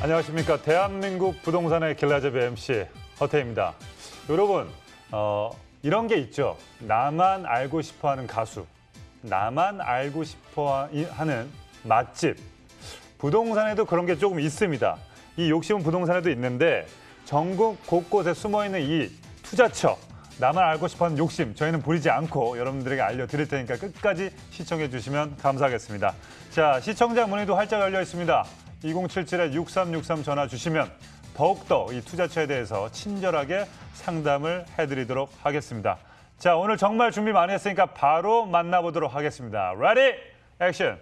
안녕하십니까. 대한민국 부동산의 길라잡이 MC 허태입니다. 여러분, 이런 게 있죠. 나만 알고 싶어하는 가수, 나만 알고 싶어하는 맛집. 부동산에도 그런 게 조금 있습니다. 이 욕심은 부동산에도 있는데 전국 곳곳에 숨어있는 이 투자처, 나만 알고 싶어하는 욕심, 저희는 부리지 않고 여러분들에게 알려드릴 테니까 끝까지 시청해 주시면 감사하겠습니다. 자, 시청자 문의도 활짝 열려 있습니다. 2077-6363 전화 주시면 더욱더 이 투자처에 대해서 친절하게 상담을 해드리도록 하겠습니다. 자, 오늘 정말 준비 많이 했으니까 바로 만나보도록 하겠습니다. 레디, 액션!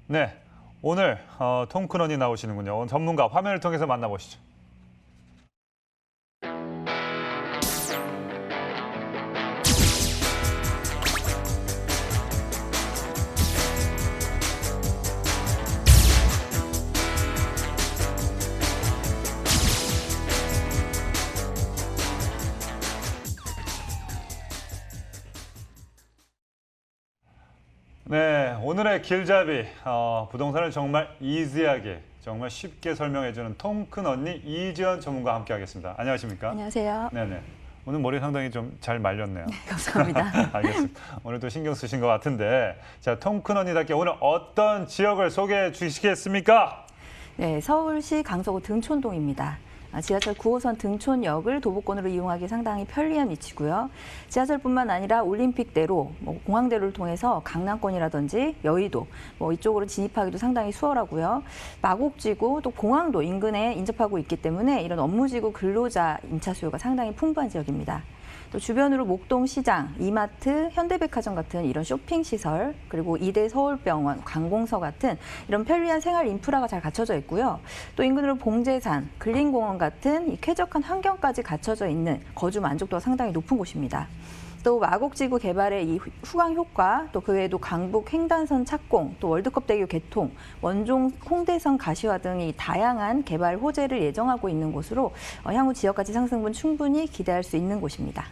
네, 오늘 통큰원이 나오시는군요. 오늘 전문가 화면을 통해서 만나보시죠. 네, 오늘의 길잡이, 부동산을 정말 이지하게, 정말 쉽게 설명해주는 통큰 언니 이지연 전문가와 함께하겠습니다. 안녕하십니까? 안녕하세요. 네네. 오늘 머리 상당히 좀 잘 말렸네요. 감사합니다. 알겠습니다. 오늘도 신경 쓰신 것 같은데, 자, 통큰 언니답게 오늘 어떤 지역을 소개해 주시겠습니까? 네, 서울시 강서구 등촌동입니다. 지하철 9호선 등촌역을 도보권으로 이용하기 상당히 편리한 위치고요. 지하철뿐만 아니라 올림픽대로, 공항대로를 통해서 강남권이라든지 여의도, 이쪽으로 진입하기도 상당히 수월하고요. 마곡지구, 또 공항도 인근에 인접하고 있기 때문에 이런 업무지구 근로자 임차 수요가 상당히 풍부한 지역입니다. 또 주변으로 목동시장, 이마트, 현대백화점 같은 이런 쇼핑시설, 그리고 이대 서울병원, 관공서 같은 이런 편리한 생활 인프라가 잘 갖춰져 있고요. 또 인근으로 봉제산, 근린공원 같은 이 쾌적한 환경까지 갖춰져 있는 거주 만족도가 상당히 높은 곳입니다. 또 마곡지구 개발의 이 후광 효과, 또 그 외에도 강북 횡단선 착공, 또 월드컵대교 개통, 원종 홍대선 가시화 등이 다양한 개발 호재를 예정하고 있는 곳으로 향후 지역가치 상승분 충분히 기대할 수 있는 곳입니다.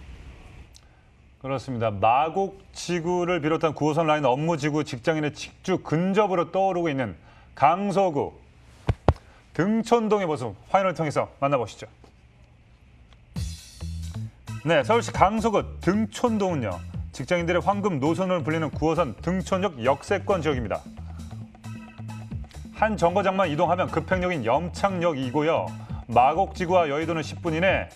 그렇습니다. 마곡지구를 비롯한 9호선 라인 업무지구 직장인의 직주 근접으로 떠오르고 있는 강서구 등촌동의 모습 화면을 통해서 만나보시죠. 네, 서울시 강서구 등촌동은요, 직장인들의 황금 노선으로 불리는 9호선 등촌역 역세권 지역입니다. 한 정거장만 이동하면 급행역인 염창역이고요. 마곡지구와 여의도는 10분 이내,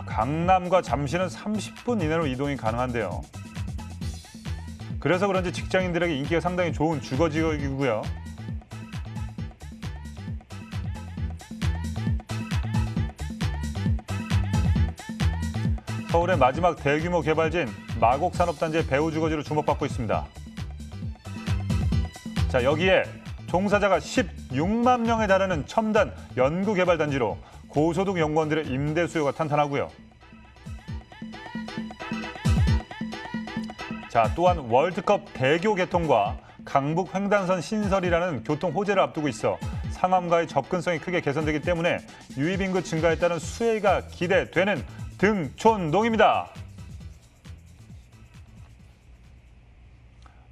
강남과 잠시는 30분 이내로 이동이 가능한데요. 그래서 그런지 직장인들에게 인기가 상당히 좋은 주거 지역이고요. 서울의 마지막 대규모 개발지인 마곡산업단지의 배후주거지로 주목받고 있습니다. 자, 여기에 종사자가 16만 명에 달하는 첨단 연구개발단지로 고소득 연구원들의 임대 수요가 탄탄하고요. 자, 또한 월드컵 대교 개통과 강북 횡단선 신설이라는 교통 호재를 앞두고 있어 상암과의 접근성이 크게 개선되기 때문에 유입인구 증가에 따른 수혜가 기대되는 등촌동입니다.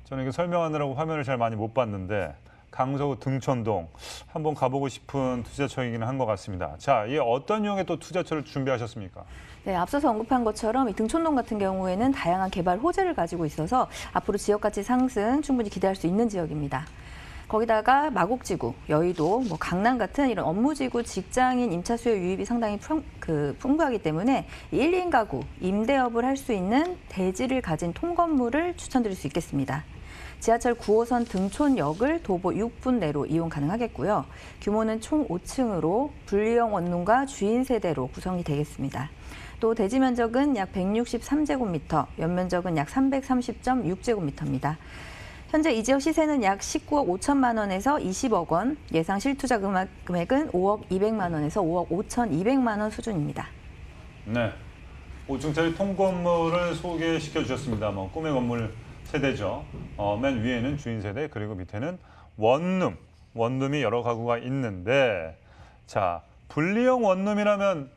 저는 이거 설명하느라고 화면을 잘 많이 못 봤는데 강서구 등촌동 한번 가보고 싶은 투자처이기는 한 것 같습니다. 자, 이 어떤 유형의 또 투자처를 준비하셨습니까? 네, 앞서서 언급한 것처럼 이 등촌동 같은 경우에는 다양한 개발 호재를 가지고 있어서 앞으로 지역가치 상승 충분히 기대할 수 있는 지역입니다. 거기다가 마곡지구, 여의도, 강남 같은 이런 업무지구 직장인 임차 수요 유입이 상당히 풍부하기 때문에 1인 가구, 임대업을 할 수 있는 대지를 가진 통건물을 추천드릴 수 있겠습니다. 지하철 9호선 등촌역을 도보 6분 내로 이용 가능하겠고요. 규모는 총 5층으로 분리형 원룸과 주인 세대로 구성이 되겠습니다. 또 대지 면적은 약 163제곱미터, 연면적은 약 330.6제곱미터입니다. 현재 이 지역 시세는 약 19억 5천만 원에서 20억 원, 예상 실투자 금액은 5억 200만 원에서 5억 5,200만 원 수준입니다. 네, 5층짜리 통건물을 소개시켜 주셨습니다. 꿈의 건물 세대죠. 맨 위에는 주인 세대, 그리고 밑에는 원룸이 여러 가구가 있는데 자, 분리형 원룸이라면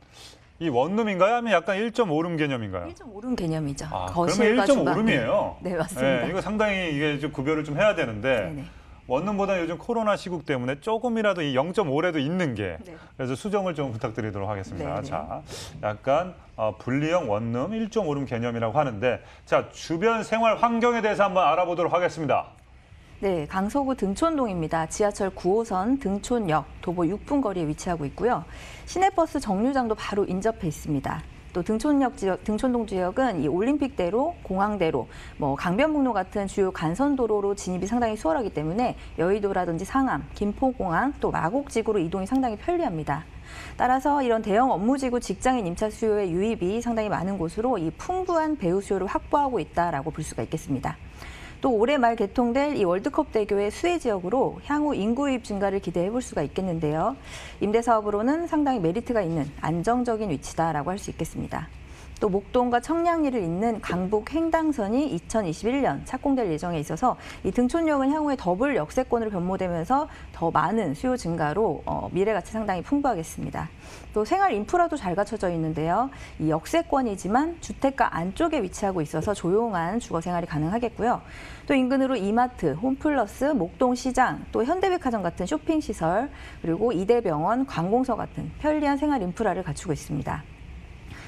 이 원룸인가요? 아니면 약간 1.5룸 개념인가요? 1.5룸 개념이죠. 그러면 거실과 주방. 1.5룸이에요. 네, 맞습니다. 이거 상당히 이게 좀 구별을 좀 해야 되는데 네네. 원룸보다 요즘 코로나 시국 때문에 조금이라도 이 0.5라도 있는 게 네. 그래서 수정을 좀 부탁드리도록 하겠습니다. 네네. 자, 약간 분리형 원룸 1.5룸 개념이라고 하는데 자, 주변 생활 환경에 대해서 한번 알아보도록 하겠습니다. 네, 강서구 등촌동입니다. 지하철 9호선 등촌역 도보 6분 거리에 위치하고 있고요. 시내버스 정류장도 바로 인접해 있습니다. 또 등촌역 지역, 등촌동 지역은 이 올림픽대로, 공항대로, 강변북로 같은 주요 간선도로로 진입이 상당히 수월하기 때문에 여의도라든지 상암, 김포공항, 또 마곡지구로 이동이 상당히 편리합니다. 따라서 이런 대형 업무지구 직장인 임차 수요의 유입이 상당히 많은 곳으로 이 풍부한 배우 수요를 확보하고 있다라고 볼 수가 있겠습니다. 또 올해 말 개통될 이 월드컵 대교의 수혜 지역으로 향후 인구 유입 증가를 기대해 볼 수가 있겠는데요. 임대 사업으로는 상당히 메리트가 있는 안정적인 위치다라고 할 수 있겠습니다. 또 목동과 청량리를 잇는 강북 횡단선이 2021년 착공될 예정에 있어서 이 등촌역은 향후에 더블 역세권으로 변모되면서 더 많은 수요 증가로 미래 가치 상당히 풍부하겠습니다. 또 생활 인프라도 잘 갖춰져 있는데요. 이 역세권이지만 주택가 안쪽에 위치하고 있어서 조용한 주거 생활이 가능하겠고요. 또 인근으로 이마트, 홈플러스, 목동시장, 또 현대백화점 같은 쇼핑시설, 그리고 이대병원, 관공서 같은 편리한 생활 인프라를 갖추고 있습니다.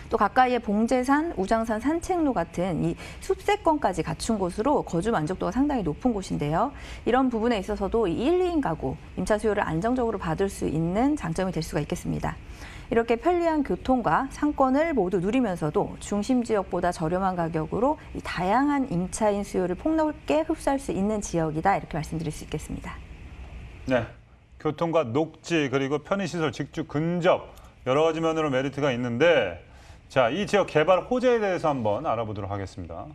또 가까이에 봉제산, 우장산 산책로 같은 이 숲세권까지 갖춘 곳으로 거주 만족도가 상당히 높은 곳인데요. 이런 부분에 있어서도 이 1, 2인 가구, 임차 수요를 안정적으로 받을 수 있는 장점이 될 수가 있겠습니다. 이렇게 편리한 교통과 상권을 모두 누리면서도 중심 지역보다 저렴한 가격으로 이 다양한 임차인 수요를 폭넓게 흡수할 수 있는 지역이다 이렇게 말씀드릴 수 있겠습니다. 네, 교통과 녹지 그리고 편의시설 직주 근접 여러 가지 면으로 메리트가 있는데 자, 이 지역 개발 호재에 대해서 한번 알아보도록 하겠습니다.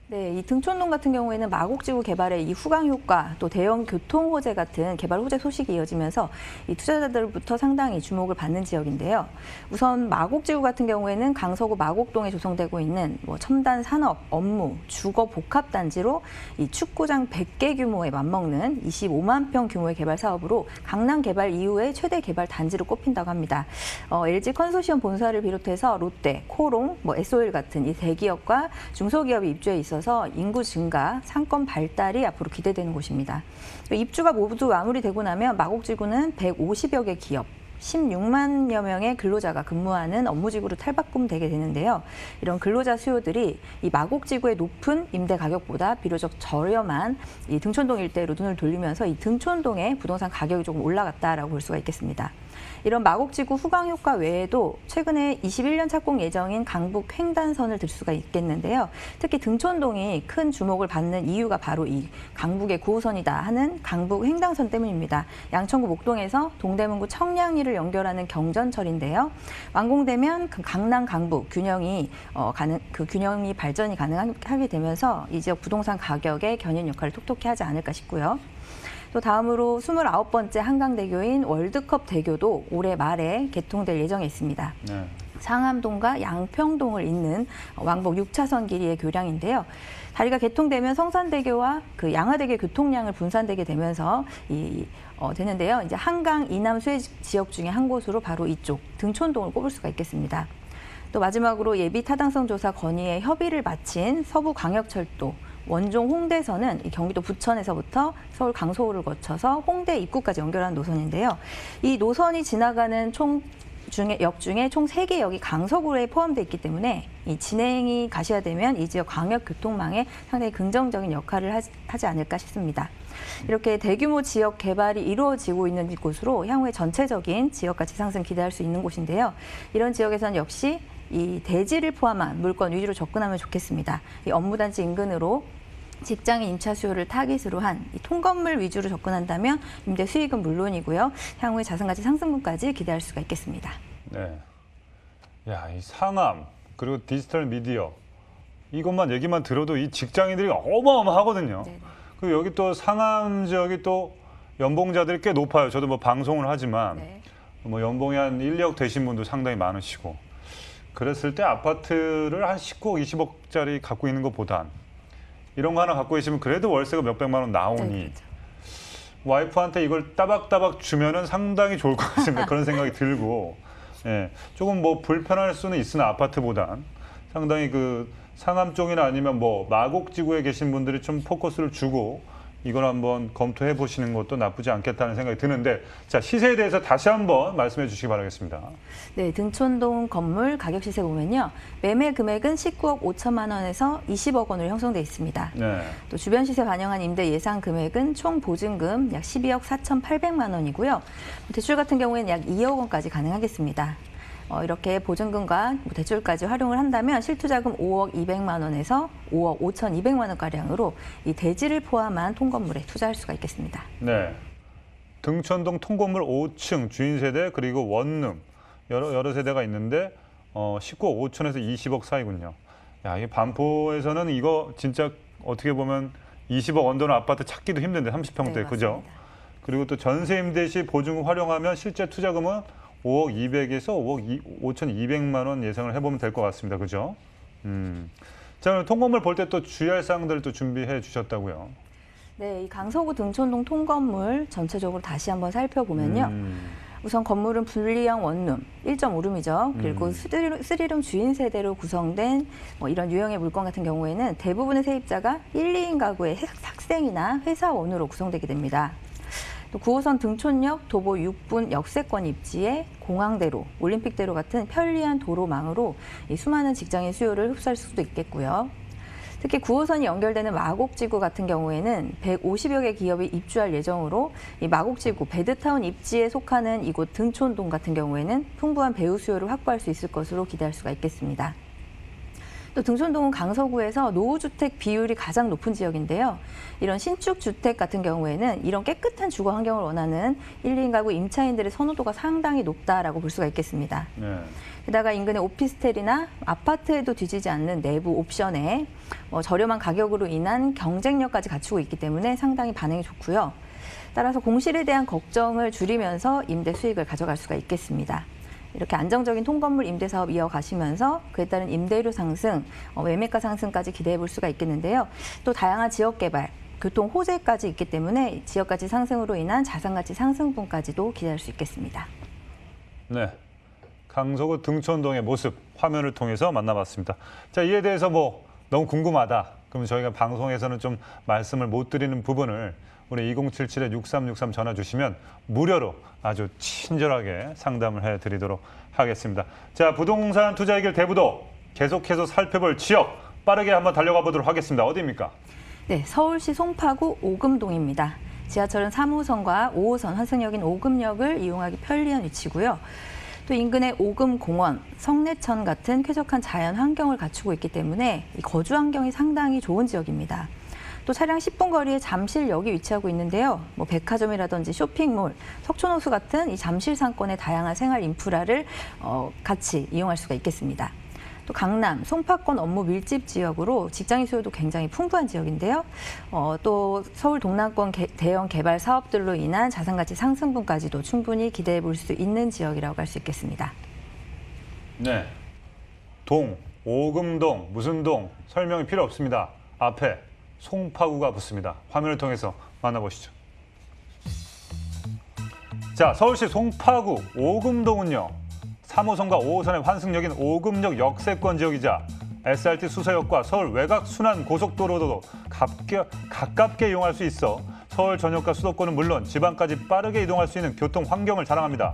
네, 이 등촌동 같은 경우에는 마곡지구 개발의 이 후광 효과, 또 대형 교통 호재 같은 개발 호재 소식이 이어지면서 이 투자자들부터 상당히 주목을 받는 지역인데요. 우선 마곡지구 같은 경우에는 강서구 마곡동에 조성되고 있는 첨단 산업, 업무, 주거 복합 단지로 이 축구장 100개 규모에 맞먹는 25만 평 규모의 개발 사업으로 강남 개발 이후에 최대 개발 단지로 꼽힌다고 합니다. LG 컨소시엄 본사를 비롯해서 롯데, 코롱, S-오일 같은 이 대기업과 중소기업이 입주해 있어서 인구 증가, 상권 발달이 앞으로 기대되는 곳입니다. 입주가 모두 마무리되고 나면 마곡지구는 150여 개 기업, 16만여 명의 근로자가 근무하는 업무지구로 탈바꿈되게 되는데요. 이런 근로자 수요들이 이 마곡지구의 높은 임대 가격보다 비교적 저렴한 이 등촌동 일대로 눈을 돌리면서 이 등촌동의 부동산 가격이 조금 올라갔다라고 볼 수가 있겠습니다. 이런 마곡지구 후광 효과 외에도 최근에 21년 착공 예정인 강북 횡단선을 들 수가 있겠는데요. 특히 등촌동이 큰 주목을 받는 이유가 바로 이 강북의 9호선이다 하는 강북 횡단선 때문입니다. 양천구 목동에서 동대문구 청량리를 연결하는 경전철인데요. 완공되면 그 강남 강북 균형이 발전이 가능하게 되면서 이 지역 부동산 가격의 견인 역할을 톡톡히 하지 않을까 싶고요. 또 다음으로 29번째 한강대교인 월드컵 대교도 올해 말에 개통될 예정에 있습니다. 네. 상암동과 양평동을 잇는 왕복 6차선 길이의 교량인데요. 다리가 개통되면 성산대교와 그 양화대교 교통량을 분산되게 되면서 되는데요. 이제 한강 이남 수해 지역 중에 한 곳으로 바로 이쪽 등촌동을 꼽을 수가 있겠습니다. 또 마지막으로 예비 타당성 조사 건의에 협의를 마친 서부광역철도 원종 홍대선은 경기도 부천에서부터 서울 강서구를 거쳐서 홍대 입구까지 연결하는 노선인데요. 이 노선이 지나가는 역 중에 총 3개 역이 강서구에 포함되어 있기 때문에 이 진행이 가시화되면 이 지역 광역교통망에 상당히 긍정적인 역할을 하지 않을까 싶습니다. 이렇게 대규모 지역 개발이 이루어지고 있는 곳으로 향후에 전체적인 지역 가치 상승 기대할 수 있는 곳인데요. 이런 지역에서는 역시 이 대지를 포함한 물건 위주로 접근하면 좋겠습니다. 이 업무단지 인근으로 직장인 임차 수요를 타깃으로 한 이 통건물 위주로 접근한다면 임대 수익은 물론이고요. 향후에 자산가치 상승분까지 기대할 수가 있겠습니다. 네. 야, 이 상암 그리고 디지털 미디어 이것만 얘기만 들어도 이 직장인들이 어마어마하거든요. 네네. 그리고 여기 또 상암 지역이 또 연봉자들이 꽤 높아요. 저도 방송을 하지만 네. 연봉이 한 1억 되신 분도 상당히 많으시고 그랬을 때 아파트를 한 19억, 20억짜리 갖고 있는 것보단 이런 거 하나 갖고 계시면 그래도 월세가 몇백만 원 나오니 와이프한테 이걸 따박따박 주면은 상당히 좋을 것 같습니다. 그런 생각이 들고, 예, 조금 뭐 불편할 수는 있으나 아파트보단 상당히 그 상암 쪽이나 아니면 뭐 마곡지구에 계신 분들이 좀 포커스를 주고 이걸 한번 검토해 보시는 것도 나쁘지 않겠다는 생각이 드는데, 자, 시세에 대해서 다시 한번 말씀해 주시기 바라겠습니다. 네, 등촌동 건물 가격 시세 보면요. 매매 금액은 19억 5천만 원에서 20억 원으로 형성돼 있습니다. 네. 또 주변 시세 반영한 임대 예상 금액은 총 보증금 약 12억 4,800만 원이고요. 대출 같은 경우에는 약 2억 원까지 가능하겠습니다. 이렇게 보증금과 대출까지 활용을 한다면 실투자금 5억 200만 원에서 5억 5,200만 원가량으로 이 대지를 포함한 통건물에 투자할 수가 있겠습니다. 네. 등촌동 통건물 5층 주인 세대 그리고 원룸 여러 세대가 있는데 19억 5천에서 20억 사이군요. 야, 이게 반포에서는 이거 진짜 어떻게 보면 20억 언더는 아파트 찾기도 힘든데 30평대 네, 그죠? 맞습니다. 그리고 또 전세 임대 시 보증금 활용하면 실제 투자금은 5억 200에서 5억 5,200만 원 예상을 해보면 될 것 같습니다. 그죠? 자, 그럼 통건물 볼 때 또 주의할 사항들을 또 준비해 주셨다고요. 네, 이 강서구 등촌동 통건물 전체적으로 다시 한번 살펴보면요. 우선 건물은 분리형 원룸 1.5룸이죠. 그리고 3룸 주인 세대로 구성된 뭐 이런 유형의 물건 같은 경우에는 대부분의 세입자가 1, 2인 가구의 학생이나 회사원으로 구성되게 됩니다. 또 9호선 등촌역 도보 6분 역세권 입지에 공항대로, 올림픽대로 같은 편리한 도로망으로 이 수많은 직장인 수요를 흡수할 수도 있겠고요. 특히 9호선이 연결되는 마곡지구 같은 경우에는 150여 개 기업이 입주할 예정으로 이 마곡지구 베드타운 입지에 속하는 이곳 등촌동 같은 경우에는 풍부한 배우 수요를 확보할 수 있을 것으로 기대할 수가 있겠습니다. 또 등촌동은 강서구에서 노후주택 비율이 가장 높은 지역인데요. 이런 신축 주택 같은 경우에는 이런 깨끗한 주거 환경을 원하는 1, 2인 가구 임차인들의 선호도가 상당히 높다라고 볼 수가 있겠습니다. 네. 게다가 인근의 오피스텔이나 아파트에도 뒤지지 않는 내부 옵션에 저렴한 가격으로 인한 경쟁력까지 갖추고 있기 때문에 상당히 반응이 좋고요. 따라서 공실에 대한 걱정을 줄이면서 임대 수익을 가져갈 수가 있겠습니다. 이렇게 안정적인 통건물 임대 사업 이어가시면서 그에 따른 임대료 상승, 매매가 상승까지 기대해 볼 수가 있겠는데요. 또 다양한 지역 개발, 교통 호재까지 있기 때문에 지역 가치 상승으로 인한 자산 가치 상승분까지도 기대할 수 있겠습니다. 네. 강서구 등촌동의 모습 화면을 통해서 만나봤습니다. 자, 이에 대해서 뭐 너무 궁금하다. 그럼 저희가 방송에서는 좀 말씀을 못 드리는 부분을 우리 2077-6363 전화 주시면 무료로 아주 친절하게 상담을 해드리도록 하겠습니다. 자, 부동산 투자 해결 대부도 계속해서 살펴볼 지역 빠르게 한번 달려가 보도록 하겠습니다. 어디입니까? 네, 서울시 송파구 오금동입니다. 지하철은 3호선과 5호선 환승역인 오금역을 이용하기 편리한 위치고요. 또 인근의 오금공원, 성내천 같은 쾌적한 자연 환경을 갖추고 있기 때문에 거주 환경이 상당히 좋은 지역입니다. 또 차량 10분 거리에 잠실역이 위치하고 있는데요. 뭐 백화점이라든지 쇼핑몰, 석촌호수 같은 이 잠실 상권의 다양한 생활 인프라를 같이 이용할 수가 있겠습니다. 또 강남, 송파권 업무 밀집 지역으로 직장인 수요도 굉장히 풍부한 지역인데요. 또 서울 동남권 대형 개발 사업들로 인한 자산가치 상승분까지도 충분히 기대해 볼 수 있는 지역이라고 할 수 있겠습니다. 네. 동, 오금동, 무슨 동 설명이 필요 없습니다. 앞에 송파구가 붙습니다. 화면을 통해서 만나보시죠. 자, 서울시 송파구 오금동은요. 3호선과 5호선의 환승역인 오금역 역세권 지역이자 SRT 수서역과 서울 외곽 순환 고속도로도 가깝게 이용할 수 있어 서울 전역과 수도권은 물론 지방까지 빠르게 이동할 수 있는 교통 환경을 자랑합니다.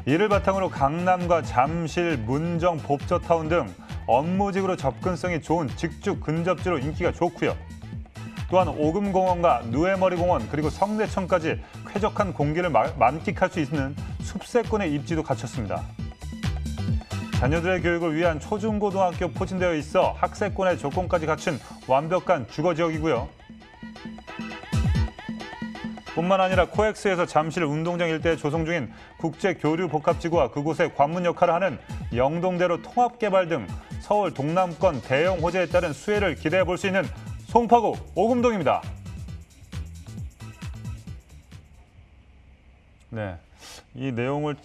이를 바탕으로 강남과 잠실, 문정, 법저타운 등 업무직으로 접근성이 좋은 직주 근접지로 인기가 좋고요. 또한 오금공원과 누에머리공원 그리고 성내천까지 쾌적한 공기를 만끽할 수 있는 숲세권의 입지도 갖췄습니다. 자녀들의 교육을 위한 초중고등학교 포진되어 있어 학세권의 조건까지 갖춘 완벽한 주거지역이고요. 뿐만 아니라 코엑스에서 잠실 운동장 일대에 조성 중인 국제교류복합지구와 그곳의 관문 역할을 하는 영동대로 통합개발 등 서울 동남권 대형 호재에 따른 수혜를 기대해 볼 수 있는 송파구 오금동입니다. 네, 이 내용을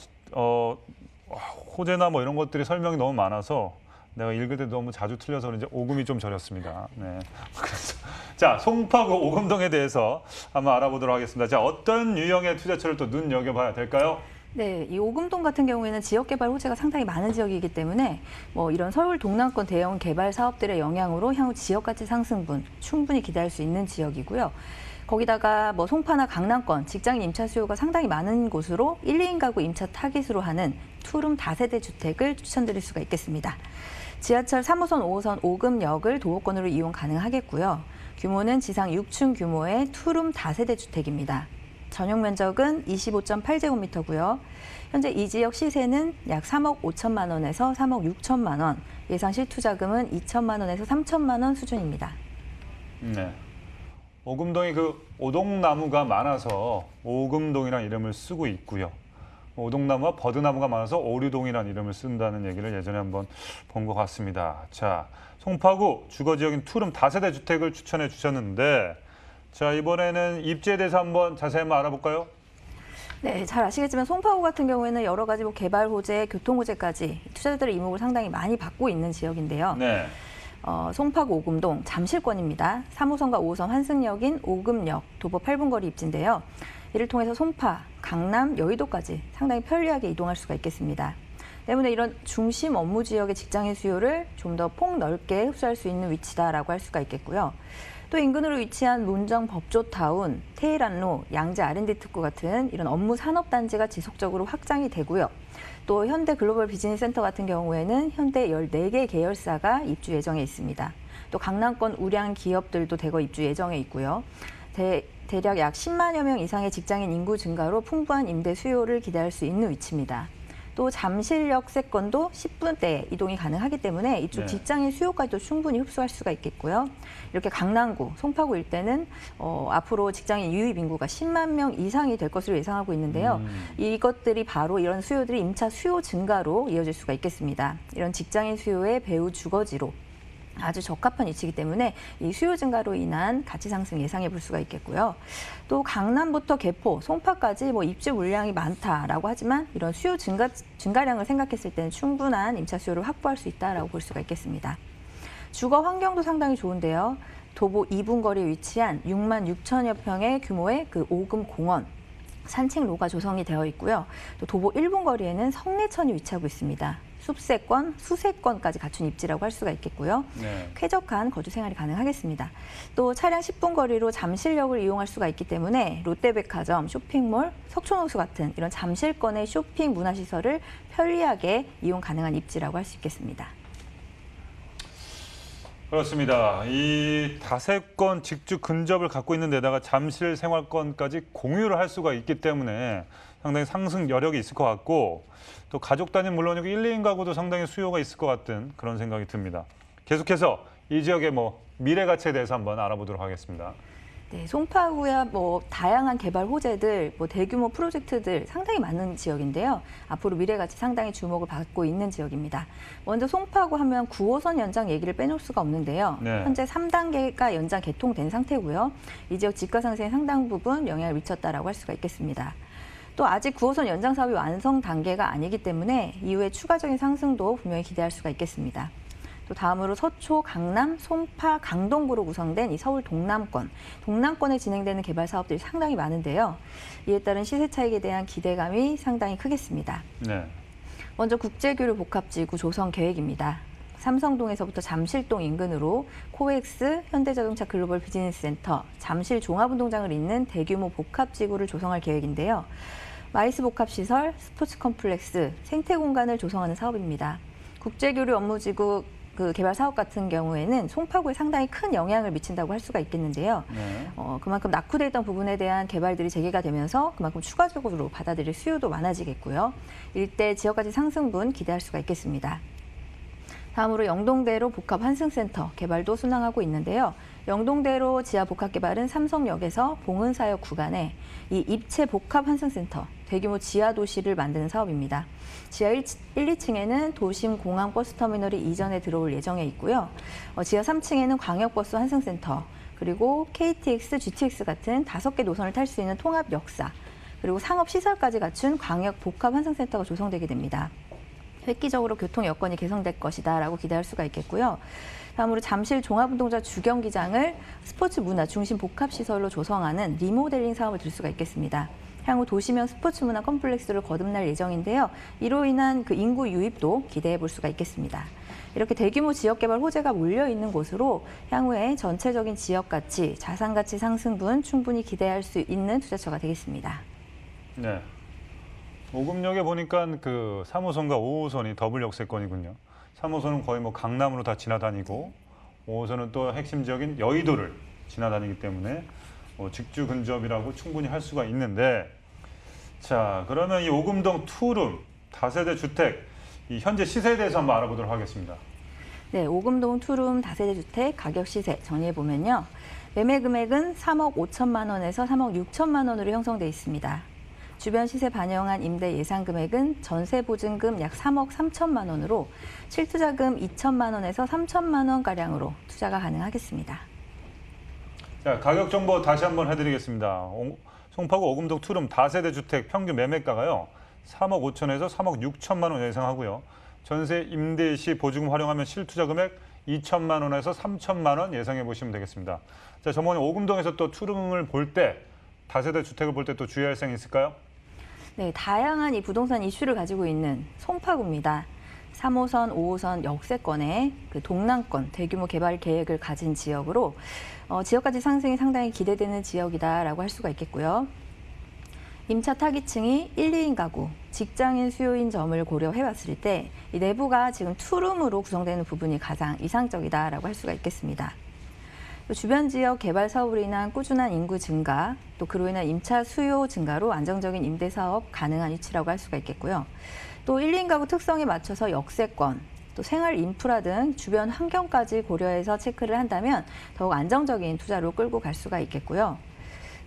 호재나 뭐 이런 것들이 설명이 너무 많아서 내가 읽을 때 너무 자주 틀려서 그런지 오금이 좀 저렸습니다. 네. 그래서 자, 송파구 오금동에 대해서 한번 알아보도록 하겠습니다. 자, 어떤 유형의 투자처를 또 눈여겨봐야 될까요? 네, 이 오금동 같은 경우에는 지역개발 호재가 상당히 많은 지역이기 때문에 뭐 이런 서울 동남권 대형 개발 사업들의 영향으로 향후 지역가치 상승분 충분히 기대할 수 있는 지역이고요. 거기다가 뭐 송파나 강남권 직장인 임차 수요가 상당히 많은 곳으로 1, 2인 가구 임차 타깃으로 하는 투룸 다세대 주택을 추천드릴 수가 있겠습니다. 지하철 3호선, 5호선 오금역을 도보권으로 이용 가능하겠고요. 규모는 지상 6층 규모의 투룸 다세대 주택입니다. 전용 면적은 25.8제곱미터고요. 현재 이 지역 시세는 약 3억 5천만 원에서 3억 6천만 원, 예상 실투자금은 2천만 원에서 3천만 원 수준입니다. 네. 오금동이 그 오동나무가 많아서 오금동이라는 이름을 쓰고 있고요. 오동나무와 버드나무가 많아서 오류동이라는 이름을 쓴다는 얘기를 예전에 한번 본 것 같습니다. 자, 송파구 주거지역인 투룸 다세대 주택을 추천해 주셨는데 자, 이번에는 입지에 대해서 한번 자세히 한번 알아볼까요? 네, 잘 아시겠지만 송파구 같은 경우에는 여러 가지 뭐 개발 호재, 교통 호재까지 투자자들의 이목을 상당히 많이 받고 있는 지역인데요. 네. 송파구 오금동 잠실권입니다. 3호선과 5호선 환승역인 오금역, 도보 8분 거리 입지인데요. 이를 통해서 송파, 강남, 여의도까지 상당히 편리하게 이동할 수가 있겠습니다. 때문에 이런 중심 업무 지역의 직장인 수요를 좀 더 폭넓게 흡수할 수 있는 위치다라고 할 수가 있겠고요. 또 인근으로 위치한 문정 법조타운, 테헤란로, 양재 R&D 특구 같은 이런 업무 산업단지가 지속적으로 확장이 되고요. 또 현대 글로벌 비즈니스 센터 같은 경우에는 현대 14개 계열사가 입주 예정에 있습니다. 또 강남권 우량 기업들도 대거 입주 예정에 있고요. 대략 약 10만여 명 이상의 직장인 인구 증가로 풍부한 임대 수요를 기대할 수 있는 위치입니다. 또 잠실역 세권도 10분대에 이동이 가능하기 때문에 이쪽 네. 직장인 수요까지도 충분히 흡수할 수가 있겠고요. 이렇게 강남구, 송파구 일대는 앞으로 직장인 유입 인구가 10만 명 이상이 될 것으로 예상하고 있는데요. 이것들이 바로 이런 수요들이 임차 수요 증가로 이어질 수가 있겠습니다. 이런 직장인 수요의 배후 주거지로 아주 적합한 위치이기 때문에 이 수요 증가로 인한 가치 상승 예상해 볼 수가 있겠고요. 또 강남부터 개포, 송파까지 뭐 입주 물량이 많다라고 하지만 이런 수요 증가량을 생각했을 때는 충분한 임차 수요를 확보할 수 있다라고 볼 수가 있겠습니다. 주거 환경도 상당히 좋은데요. 도보 2분 거리에 위치한 6만 6천여 평의 규모의 그 오금 공원, 산책로가 조성이 되어 있고요. 또 도보 1분 거리에는 성내천이 위치하고 있습니다. 숲세권, 수세권까지 갖춘 입지라고 할 수가 있겠고요. 네. 쾌적한 거주 생활이 가능하겠습니다. 또 차량 10분 거리로 잠실역을 이용할 수가 있기 때문에 롯데백화점, 쇼핑몰, 석촌호수 같은 이런 잠실권의 쇼핑 문화시설을 편리하게 이용 가능한 입지라고 할 수 있겠습니다. 그렇습니다. 이 다세권 직주 근접을 갖고 있는 데다가 잠실 생활권까지 공유를 할 수가 있기 때문에 상당히 상승 여력이 있을 것 같고 또 가족 단위는 물론이고 1, 2인 가구도 상당히 수요가 있을 것 같은 그런 생각이 듭니다. 계속해서 이 지역의 미래 가치에 대해서 한번 알아보도록 하겠습니다. 네, 송파구야 뭐 다양한 개발 호재들, 대규모 프로젝트들 상당히 많은 지역인데요. 앞으로 미래 가치 상당히 주목을 받고 있는 지역입니다. 먼저 송파구 하면 9호선 연장 얘기를 빼놓을 수가 없는데요. 네. 현재 3단계가 연장 개통된 상태고요. 이 지역 집가 상승에 상당 부분 영향을 미쳤다라고 할 수가 있겠습니다. 또 아직 9호선 연장 사업이 완성 단계가 아니기 때문에 이후에 추가적인 상승도 분명히 기대할 수가 있겠습니다. 또 다음으로 서초, 강남, 송파, 강동구로 구성된 이 서울 동남권에 진행되는 개발 사업들이 상당히 많은데요. 이에 따른 시세 차익에 대한 기대감이 상당히 크겠습니다. 네. 먼저 국제교류 복합지구 조성 계획입니다. 삼성동에서부터 잠실동 인근으로 코엑스, 현대자동차 글로벌 비즈니스 센터, 잠실 종합운동장을 잇는 대규모 복합지구를 조성할 계획인데요. 마이스 복합시설, 스포츠 컴플렉스, 생태 공간을 조성하는 사업입니다. 국제교류 업무지구 개발 사업 같은 경우에는 송파구에 상당히 큰 영향을 미친다고 할 수가 있겠는데요. 네. 그만큼 낙후돼 있던 부분에 대한 개발들이 재개가 되면서 그만큼 추가적으로 받아들일 수요도 많아지겠고요. 일대 지역가치 상승분 기대할 수가 있겠습니다. 다음으로 영동대로 복합 환승센터 개발도 순항하고 있는데요. 영동대로 지하 복합 개발은 삼성역에서 봉은사역 구간에 이 입체 복합 환승센터 대규모 지하 도시를 만드는 사업입니다. 지하 1, 2층에는 도심 공항 버스터미널이 이전에 들어올 예정에 있고요. 지하 3층에는 광역버스 환승센터, 그리고 KTX, GTX 같은 5개 노선을 탈 수 있는 통합 역사, 그리고 상업시설까지 갖춘 광역 복합 환승센터가 조성되게 됩니다. 획기적으로 교통 여건이 개선될 것이다라고 기대할 수가 있겠고요. 다음으로 잠실 종합운동장 주경기장을 스포츠 문화 중심 복합시설로 조성하는 리모델링 사업을 들 수가 있겠습니다. 향후 도시명 스포츠 문화 컴플렉스를 거듭날 예정인데요. 이로 인한 그 인구 유입도 기대해 볼 수가 있겠습니다. 이렇게 대규모 지역개발 호재가 몰려 있는 곳으로 향후에 전체적인 지역 가치, 자산 가치 상승분 충분히 기대할 수 있는 투자처가 되겠습니다. 네. 오금역에 보니까 그 3호선과 5호선이 더블 역세권이군요. 3호선은 거의 뭐 강남으로 다 지나다니고 5호선은 또 핵심 지역인 여의도를 지나다니기 때문에 직주 근접이라고 충분히 할 수가 있는데, 자, 그러면 이 오금동 투룸 다세대 주택 이 현재 시세에 대해서 한번 알아보도록 하겠습니다. 네, 오금동 투룸 다세대 주택 가격 시세 정리해 보면요. 매매 금액은 3억 5천만 원에서 3억 6천만 원으로 형성돼 있습니다. 주변 시세 반영한 임대 예상 금액은 전세 보증금 약 3억 3천만 원으로 실투자금 2천만 원에서 3천만 원 가량으로 투자가 가능하겠습니다. 자, 가격 정보 다시 한번 해드리겠습니다. 송파구 오금동 투룸 다세대 주택 평균 매매가가요. 3억 5천에서 3억 6천만 원 예상하고요. 전세 임대 시 보증금 활용하면 실투자 금액 2천만 원에서 3천만 원 예상해 보시면 되겠습니다. 자, 전번에 오금동에서 또 투룸을 볼 때, 다세대 주택을 볼 때 또 주의할 사항이 있을까요? 네, 다양한 이 부동산 이슈를 가지고 있는 송파구입니다. 3호선, 5호선 역세권의 그 동남권 대규모 개발 계획을 가진 지역으로 지역가치 상승이 상당히 기대되는 지역이다라고 할 수가 있겠고요. 임차 타깃층이 1, 2인 가구, 직장인 수요인 점을 고려해 봤을 때 이 내부가 지금 투룸으로 구성되는 부분이 가장 이상적이다라고 할 수가 있겠습니다. 또 주변 지역 개발 사업으로 인한 꾸준한 인구 증가, 또 그로 인한 임차 수요 증가로 안정적인 임대 사업 가능한 위치라고 할 수가 있겠고요. 또 1, 2인 가구 특성에 맞춰서 역세권, 또 생활 인프라 등 주변 환경까지 고려해서 체크를 한다면 더욱 안정적인 투자로 끌고 갈 수가 있겠고요.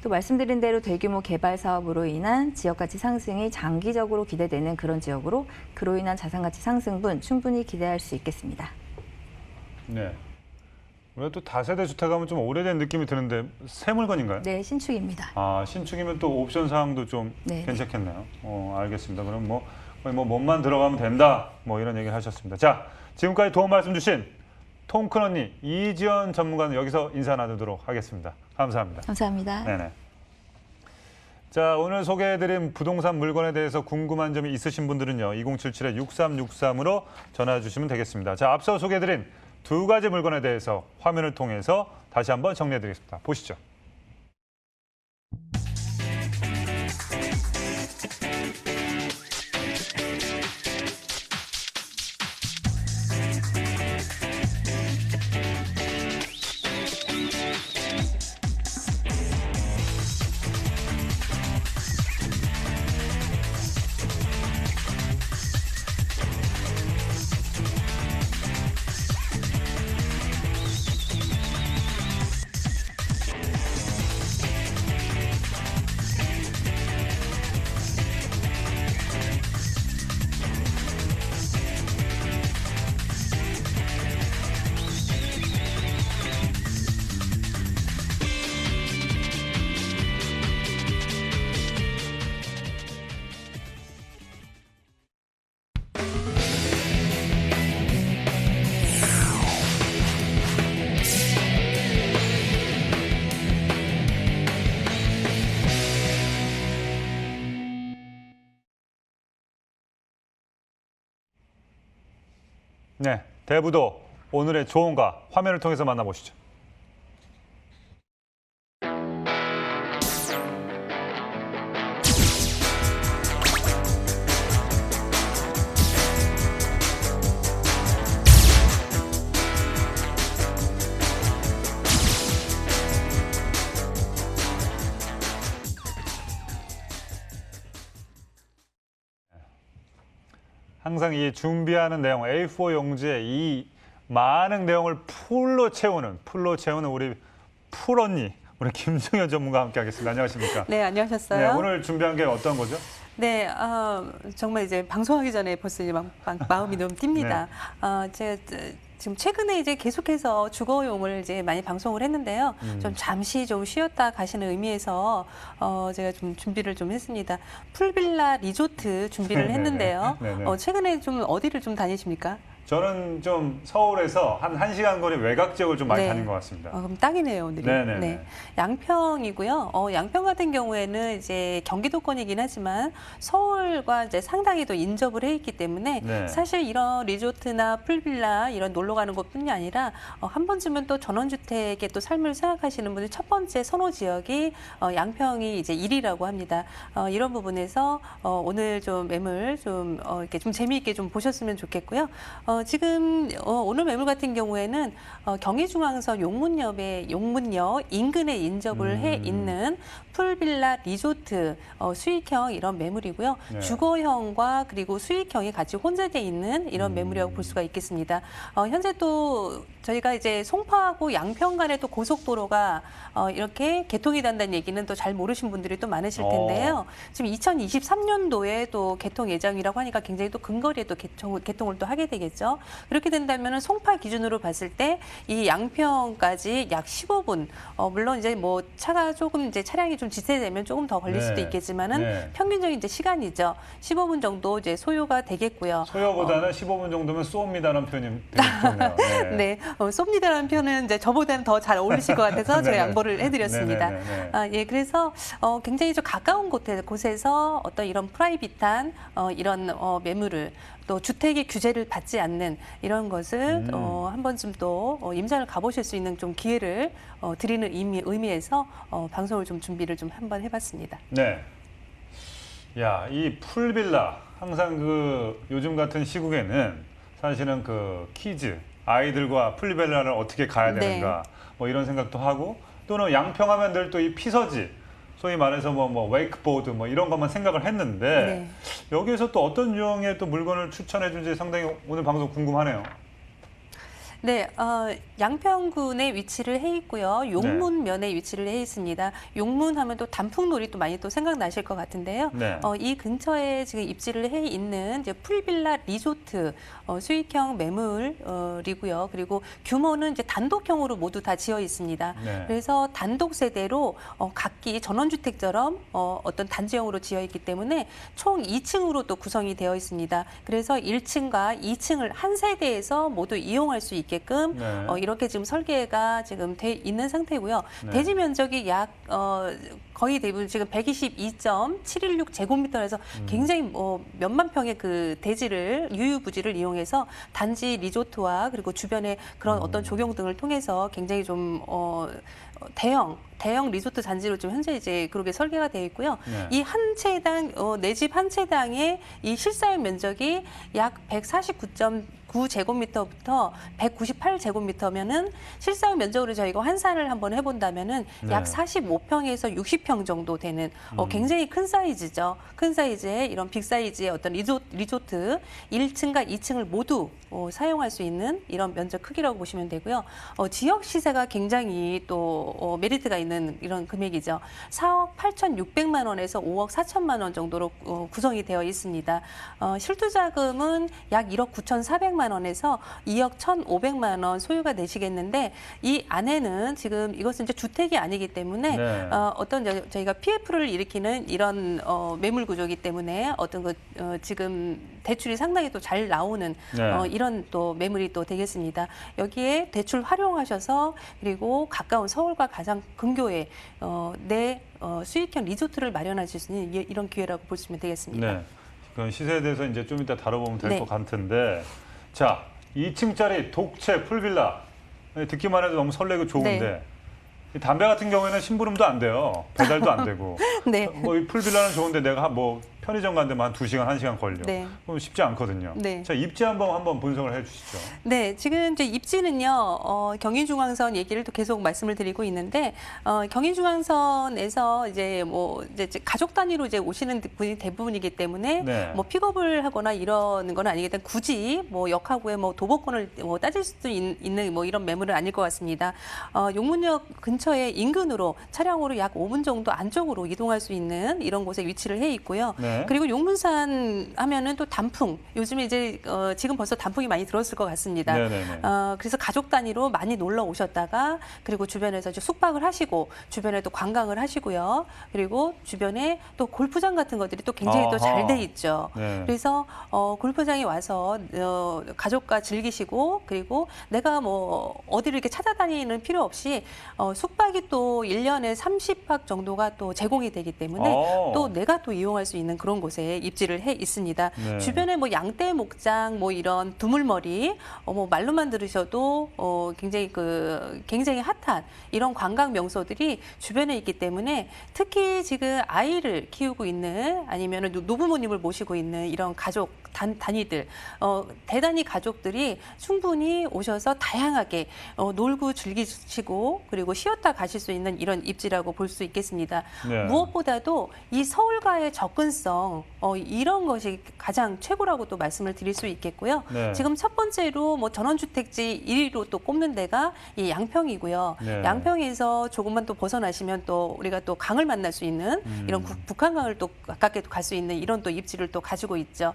또 말씀드린 대로 대규모 개발 사업으로 인한 지역가치 상승이 장기적으로 기대되는 그런 지역으로 그로 인한 자산가치 상승분 충분히 기대할 수 있겠습니다. 네. 우리가 또 다세대 주택하면 좀 오래된 느낌이 드는데 새 물건인가요? 네, 신축입니다. 아, 신축이면 또 옵션 사항도 좀 네. 괜찮겠네요. 알겠습니다. 그럼 거의 몸만 들어가면 된다. 이런 얘기를 하셨습니다. 자, 지금까지 도움 말씀 주신 통큰 언니 이지연 전문가는 여기서 인사 나누도록 하겠습니다. 감사합니다. 감사합니다. 네네. 자, 오늘 소개해드린 부동산 물건에 대해서 궁금한 점이 있으신 분들은요. 2077-6363으로 전화 주시면 되겠습니다. 자, 앞서 소개해드린 두 가지 물건에 대해서 화면을 통해서 다시 한번 정리해드리겠습니다. 보시죠. 네, 대부도 오늘의 조언과 화면을 통해서 만나보시죠. 항상 이 준비하는 내용, A4 용지에 이 많은 내용을 풀로 채우는 우리 풀언니, 우리 김승현 전문가와 함께 하겠습니다. 안녕하십니까? 네, 안녕하셨어요. 네, 오늘 준비한 게 어떤 거죠? 네, 정말 이제 방송하기 전에 벌써 이제 마음이 너무 뜁니다. 제가 지금 최근에 이제 계속해서 주거용을 이제 많이 방송을 했는데요. 좀 잠시 좀 쉬었다 가시는 의미에서 제가 좀 준비를 좀 했습니다. 풀빌라 리조트 준비를 했는데요. 최근에 좀 어디를 좀 다니십니까? 저는 좀 서울에서 한 1시간 거리 외곽 지역을 좀 많이 네. 다닌 것 같습니다. 그럼 딱이네요, 오늘이. 네네네. 네. 양평이고요. 양평 같은 경우에는 이제 경기도권이긴 하지만 서울과 이제 상당히 또 인접을 해 있기 때문에 네. 사실 이런 리조트나 풀빌라 이런 놀러 가는 것뿐이 아니라 한 번쯤은 또 전원주택의 또 삶을 생각하시는 분들 첫 번째 선호 지역이 양평이 이제 1위라고 합니다. 이런 부분에서 오늘 좀 매물 좀 이렇게 좀 재미있게 좀 보셨으면 좋겠고요. 지금 오늘 매물 같은 경우에는 경의중앙선 용문역 인근에 인접을 해 있는 풀빌라 리조트 수익형 이런 매물이고요. 네. 주거형과 그리고 수익형이 같이 혼재돼 있는 이런 매물이라고 볼 수가 있겠습니다. 현재 또 저희가 이제 송파하고 양평 간에 또 고속도로가 이렇게 개통이 된다는 얘기는 또 잘 모르신 분들이 또 많으실 텐데요. 지금 2023년도에 또 개통 예정이라고 하니까 굉장히 또 근거리에 또 개통을 또 하게 되겠죠. 그렇게 된다면 송파 기준으로 봤을 때 이 양평까지 약 15분. 물론 이제 뭐 차가 조금 이제 차량이 좀 지체되면 조금 더 걸릴 수도 있겠지만은 평균적인 이제 시간이죠. 15분 정도 이제 소요가 되겠고요. 소요보다는 15분 정도면 쏘입니다라는 표현이 되게 좋네요. 네, 쏩니다라는 표현은 이제 저보다는 더 잘 어울리실 것 같아서 제가 양보를 해드렸습니다. 예, 그래서 굉장히 좀 가까운 곳에서 어떤 이런 프라이빗한 이런 매물을 또 주택의 규제를 받지 않는 이런 것을 한 번쯤 또 임장을 가보실 수 있는 좀 기회를 드리는 의미에서 방송을 좀 준비를 좀 한번 해봤습니다. 네. 야, 이 풀빌라 항상 그 요즘 같은 시국에는 사실은 그 키즈 아이들과 풀빌라를 어떻게 가야 되는가 뭐 이런 생각도 하고 또는 양평하면 늘 또 이 피서지 소위 말해서 뭐 웨이크보드 뭐 이런 것만 생각을 했는데 여기에서 또 어떤 유형의 또 물건을 추천해 준지 상당히 오늘 방송 궁금하네요. 네, 양평군에 위치를 해 있고요. 용문면에 위치를 해 있습니다. 용문하면 또 단풍놀이 또 많이 또 생각나실 것 같은데요. 이 근처에 지금 입지를 해 있는 이제 풀빌라 리조트 수익형 매물이고요. 그리고 규모는 이제 단독형으로 모두 다 지어 있습니다. 그래서 단독 세대로 각기 전원주택처럼 어떤 단지형으로 지어 있기 때문에 총 2층으로 또 구성이 되어 있습니다. 그래서 1층과 2층을 한 세대에서 모두 이용할 수 있게끔 이렇게 지금 설계가 지금 돼 있는 상태고요. 대지 면적이 약 거의 대부분 지금 122.716 제곱미터에서 굉장히 몇만 평의 그 대지를 유유부지를 이용해서 단지 리조트와 그리고 주변에 그런 어떤 조경 등을 통해서 굉장히 좀 대형 리조트 단지로 좀 현재 이제 그렇게 설계가 되어 있고요. 이 한 채당 내 집 한 채당의 이 실사용 면적이 약 149.9제곱미터부터 198제곱미터면은 실사용 면적으로 저희가 환산을 한번 해본다면은 약 45평에서 60평 정도 되는 굉장히 큰 사이즈죠. 큰 사이즈의 이런 빅 사이즈의 어떤 리조트 1층과 2층을 모두 사용할 수 있는 이런 면적 크기라고 보시면 되고요. 지역 시세가 굉장히 또 메리트가 있는 이런 금액이죠. 4억 8,600만 원에서 5억 4천만 원 정도로 구성이 되어 있습니다. 실투자금은 약 1억 9,400만 원에서 2억 1,500만 원 소요가 되시겠는데 이 안에는 지금 이것은 이제 주택이 아니기 때문에 어떤 저희가 PF를 일으키는 이런 매물 구조이기 때문에 어떤 그 지금 대출이 상당히 또 잘 나오는 이런 또 매물이 또 되겠습니다. 여기에 대출 활용하셔서 그리고 가까운 서울과 가장 근교에 내 수익형 리조트를 마련하실 수 있는 이런 기회라고 보시면 되겠습니다. 네. 그 시세에 대해서 이제 좀 이따 다뤄보면 될 것 같은데, 자, 2층짜리 독채 풀빌라 듣기만 해도 너무 설레고 좋은데. 이 담배 같은 경우에는 심부름도 안 돼요. 배달도 안 되고. 뭐 이 풀빌라는 좋은데 내가 뭐 편의점 가는 데만 한 2시간, 1시간 걸려. 그럼 쉽지 않거든요. 자, 입지 한번 분석을 해 주시죠. 네, 지금 이제 입지는요, 경인중앙선 얘기를 또 계속 말씀을 드리고 있는데, 경인중앙선에서 이제 뭐 이제 가족 단위로 이제 오시는 분이 대부분이기 때문에 뭐 픽업을 하거나 이러는 건 아니기 때문에 굳이 뭐 역하구에 뭐 도보권을 뭐 따질 수도 있는 뭐 이런 매물은 아닐 것 같습니다. 용문역 근처에 인근으로 차량으로 약 5분 정도 안쪽으로 이동할 수 있는 이런 곳에 위치를 해 있고요. 네. 그리고 용문산 하면은 또 단풍. 요즘에 이제 지금 벌써 단풍이 많이 들었을 것 같습니다. 네네네. 그래서 가족 단위로 많이 놀러 오셨다가 그리고 주변에서 이제 숙박을 하시고 주변에 또 관광을 하시고요. 그리고 주변에 또 골프장 같은 것들이 또 굉장히 또 잘 돼 있죠. 네. 그래서 골프장에 와서 가족과 즐기시고 그리고 내가 뭐 어디를 이렇게 찾아다니는 필요 없이 숙박이 또 1년에 30박 정도가 또 제공이 되기 때문에 또 내가 또 이용할 수 있는 그런 곳에 입지를 해 있습니다. 네. 주변에 뭐 양떼 목장 뭐 이런 두물머리 뭐 말로만 들으셔도 굉장히 핫한 이런 관광 명소들이 주변에 있기 때문에 특히 지금 아이를 키우고 있는 아니면 노부모님을 모시고 있는 이런 가족 단위들 대단히 가족들이 충분히 오셔서 다양하게 놀고 즐기시고 그리고 쉬었다 가실 수 있는 이런 입지라고 볼 수 있겠습니다. 네. 무엇보다도 이 서울과의 접근성 이런 것이 가장 최고라고 또 말씀을 드릴 수 있겠고요. 네. 지금 첫 번째로 뭐 전원주택지 1위로 또 꼽는 데가 이 양평이고요. 네. 양평에서 조금만 또 벗어나시면 또 우리가 또 강을 만날 수 있는 이런 북한강을 또 가깝게 갈 수 있는 이런 또 입지를 또 가지고 있죠.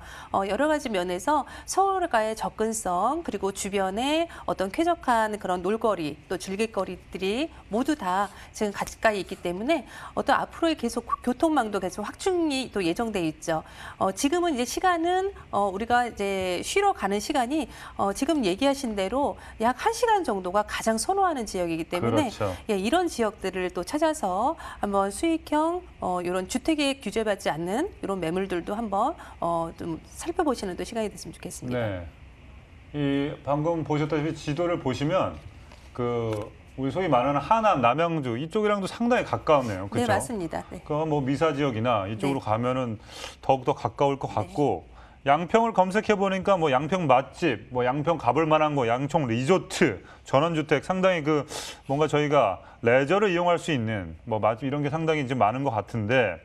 여러 가지 면에서 서울과의 접근성 그리고 주변에 어떤 쾌적한 그런 놀거리 또 즐길거리들이 모두 다 지금 가까이 있기 때문에 어떤 앞으로의 계속 교통망도 계속 확충이 또 예정돼 있죠. 지금은 이제 시간은 우리가 이제 쉬러 가는 시간이 지금 얘기하신 대로 약 1시간 정도가 가장 선호하는 지역이기 때문에 그렇죠. 예, 이런 지역들을 또 찾아서 한번 수익형 이런 주택에 규제받지 않는 이런 매물들도 한번 좀 살펴보시는 또 시간이 됐으면 좋겠습니다. 네. 이 방금 보셨다시피 지도를 보시면 우리 소위 말하는 하남, 남양주 이쪽이랑도 상당히 가까우네요. 그렇죠? 네, 맞습니다. 네. 뭐 미사 지역이나 이쪽으로 네. 가면은 더욱더 가까울 것 같고 양평을 검색해 보니까 뭐 양평 맛집, 뭐 양평 가볼 만한 거, 양평 리조트, 전원주택 상당히 뭔가 저희가 레저를 이용할 수 있는 뭐 맛집 이런 게 상당히 이제 많은 것 같은데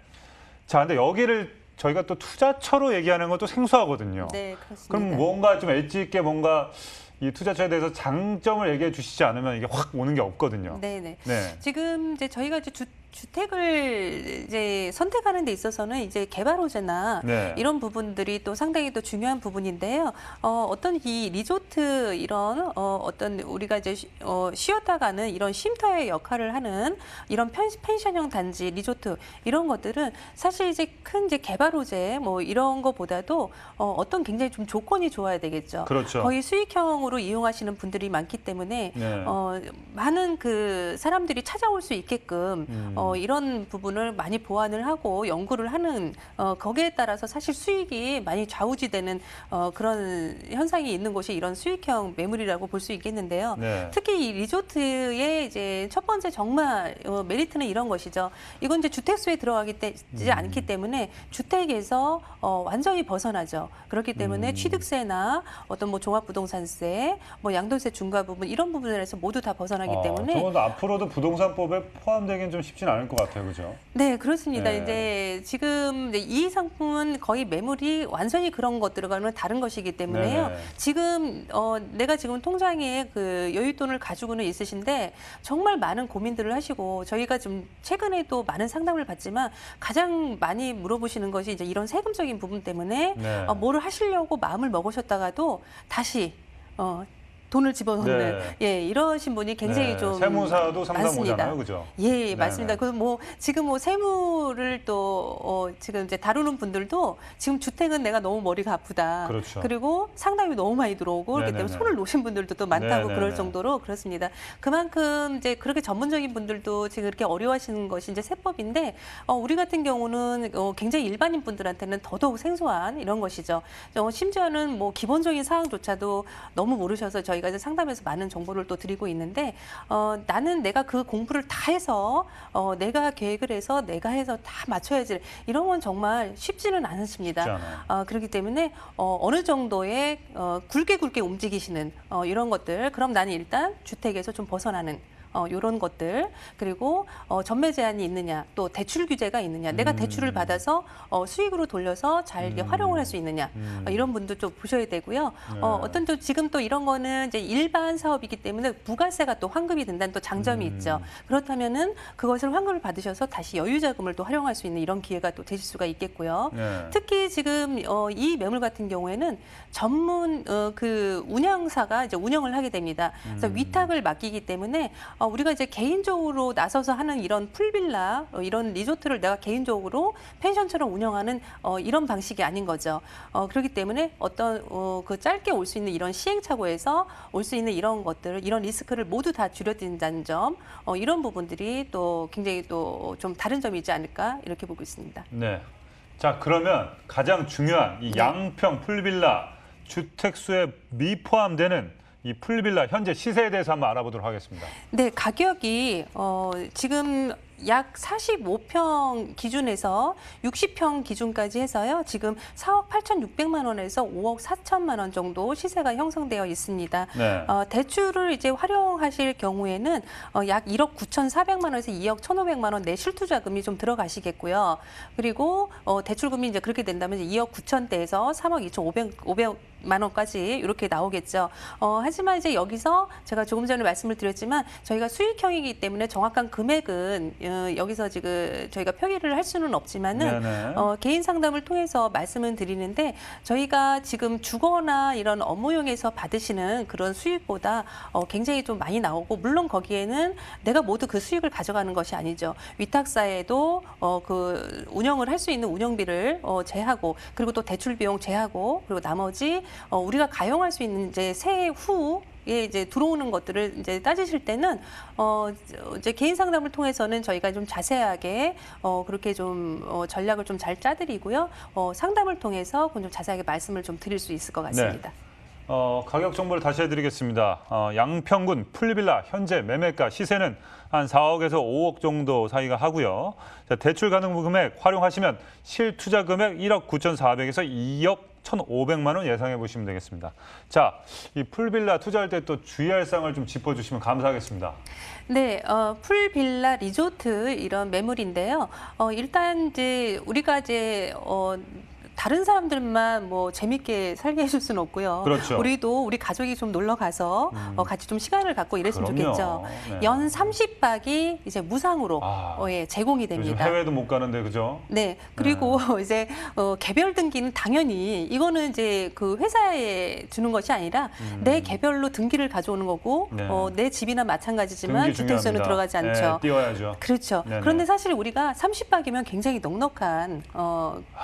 자, 근데 여기를 저희가 또 투자처로 얘기하는 것도 생소하거든요. 네, 그렇습니다. 그럼 뭔가 좀 엣지 있게 뭔가 이 투자처에 대해서 장점을 얘기해 주시지 않으면 이게 확 오는 게 없거든요. 네네. 네. 지금 이제 저희가 이제 주택을 이제 선택하는 데 있어서는 이제 개발 호재나 네. 이런 부분들이 또 상당히 또 중요한 부분인데요. 어떤 이 리조트 이런 어떤 우리가 이제 쉬었다 가는 이런 쉼터의 역할을 하는 이런 펜션형 단지 리조트 이런 것들은 사실 이제 큰 이제 개발 호재 뭐 이런 거보다도 어떤 굉장히 좀 조건이 좋아야 되겠죠. 그렇죠. 거의 수익형으로 이용하시는 분들이 많기 때문에 네. 많은 그 사람들이 찾아올 수 있게끔 이런 부분을 많이 보완을 하고 연구를 하는 거기에 따라서 사실 수익이 많이 좌우지되는 그런 현상이 있는 곳이 이런 수익형 매물이라고 볼 수 있겠는데요. 네. 특히 이 리조트의 이제 첫 번째 정말 메리트는 이런 것이죠. 이건 이제 주택수에 들어가지 않기 때문에 주택에서 완전히 벗어나죠. 그렇기 때문에 취득세나 어떤 뭐 종합부동산세, 뭐 양도세 중과 부분 이런 부분에서 모두 다 벗어나기 때문에 적어도 앞으로도 부동산법에 포함되기는 좀 쉽진 않을 것 같아요, 그죠? 네, 그렇습니다. 네. 이제 지금 이제 이 상품은 거의 매물이 완전히 그런 것들과는 다른 것이기 때문에요. 네네. 지금 내가 지금 통장에 그 여윳돈을 가지고는 있으신데 정말 많은 고민들을 하시고 저희가 좀 최근에도 많은 상담을 받지만 가장 많이 물어보시는 것이 이제 이런 세금적인 부분 때문에 네. 뭐를 하시려고 마음을 먹으셨다가도 다시 돈을 집어넣는 네. 예 이러신 분이 굉장히 네, 좀 세무사도 상담 많습니다. 오잖아요, 그죠? 예, 맞습니다. 그 뭐 지금 뭐 세무를 또 지금 이제 다루는 분들도 지금 주택은 내가 너무 머리가 아프다. 그렇죠. 그리고 상담이 너무 많이 들어오고 그렇기 때문에 네네네. 손을 놓으신 분들도 또 많다고 네네네. 그럴 정도로 그렇습니다. 그만큼 이제 그렇게 전문적인 분들도 지금 그렇게 어려워하시는 것이 이제 세법인데 우리 같은 경우는 굉장히 일반인 분들한테는 더더욱 생소한 이런 것이죠. 심지어는 뭐 기본적인 사항조차도 너무 모르셔서 저희가 이제 상담에서 많은 정보를 또 드리고 있는데 나는 내가 그 공부를 다 해서 내가 계획을 해서 내가 해서 다 맞춰야지 이런 건 정말 쉽지는 않으십니다. 쉽지 않아요. 그렇기 때문에 어느 정도의 굵게 움직이시는 이런 것들 그럼 나는 일단 주택에서 좀 벗어나는 이런 것들 그리고 전매 제한이 있느냐 또 대출 규제가 있느냐 내가 대출을 받아서 수익으로 돌려서 잘 이게 활용을 할 수 있느냐 이런 분도 좀 보셔야 되고요. 어떤 또 지금 또 이런 거는 이제 일반 사업이기 때문에 부가세가 또 환급이 된다는 또 장점이 있죠. 그렇다면은 그것을 환급을 받으셔서 다시 여유 자금을 또 활용할 수 있는 이런 기회가 또 되실 수가 있겠고요. 네. 특히 지금 이 매물 같은 경우에는 전문 그 운영사가 이제 운영을 하게 됩니다. 그래서 위탁을 맡기기 때문에 우리가 이제 개인적으로 나서서 하는 이런 풀빌라 이런 리조트를 내가 개인적으로 펜션처럼 운영하는 이런 방식이 아닌 거죠. 그렇기 때문에 어떤 그 짧게 올 수 있는 이런 시행착오에서 올 수 있는 이런 것들, 이런 리스크를 모두 다 줄여드린다는 점, 이런 부분들이 또 굉장히 또 좀 다른 점이지 않을까 이렇게 보고 있습니다. 네. 자, 그러면 가장 중요한 이 양평 풀빌라 주택수에 미포함되는 이 풀빌라 현재 시세에 대해서 한번 알아보도록 하겠습니다. 네, 가격이 지금 약 45평 기준에서 60평 기준까지 해서요. 지금 4억 8,600만 원에서 5억 4천만 원 정도 시세가 형성되어 있습니다. 네. 대출을 이제 활용하실 경우에는 약 1억 9,400만 원에서 2억 1,500만 원 내 실투자금이 좀 들어가시겠고요. 그리고 대출금이 이제 그렇게 된다면 이제 2억 9천대에서 3억 2,500만 원까지 이렇게 나오겠죠. 하지만 이제 여기서 제가 조금 전에 말씀을 드렸지만 저희가 수익형이기 때문에 정확한 금액은 여기서 지금 저희가 표기를 할 수는 없지만은 개인 상담을 통해서 말씀을 드리는데 저희가 지금 주거나 이런 업무용에서 받으시는 그런 수익보다 굉장히 좀 많이 나오고 물론 거기에는 내가 모두 그 수익을 가져가는 것이 아니죠. 위탁사에도 그 운영을 할 수 있는 운영비를 제하고 그리고 또 대출 비용 제하고 그리고 나머지 우리가 가용할 수 있는 이제 세해 후 예, 이제 들어오는 것들을 이제 따지실 때는 이제 개인 상담을 통해서는 저희가 좀 자세하게 그렇게 좀 전략을 좀 잘 짜드리고요. 상담을 통해서 좀 자세하게 말씀을 좀 드릴 수 있을 것 같습니다. 네. 가격 정보를 다시 해드리겠습니다. 양평군 풀빌라 현재 매매가 시세는 한 4억에서 5억 정도 사이가 하고요. 자, 대출 가능 금액 활용하시면 실투자 금액 1억 9,400에서 2억 1,500만 원 예상해 보시면 되겠습니다. 자, 이 풀빌라 투자할 때 또 주의할 사항을 좀 짚어주시면 감사하겠습니다. 네, 풀빌라 리조트 이런 매물인데요. 일단 이제 우리가 이제 다른 사람들만 뭐 재밌게 살게 해줄 수는 없고요. 그렇죠. 우리도 우리 가족이 좀 놀러 가서 같이 좀 시간을 갖고 이랬으면 그럼요. 좋겠죠. 네. 연 30박이 이제 무상으로 예, 제공이 요즘 됩니다. 해외도 못 가는데 그죠? 네, 그리고 이제 개별 등기는 당연히 이거는 이제 그 회사에 주는 것이 아니라 내 개별로 등기를 가져오는 거고 네. 내 집이나 마찬가지지만 등기 주택수에는 중요합니다. 들어가지 않죠. 네, 띄워야죠. 그렇죠. 네네. 그런데 사실 우리가 30박이면 굉장히 넉넉한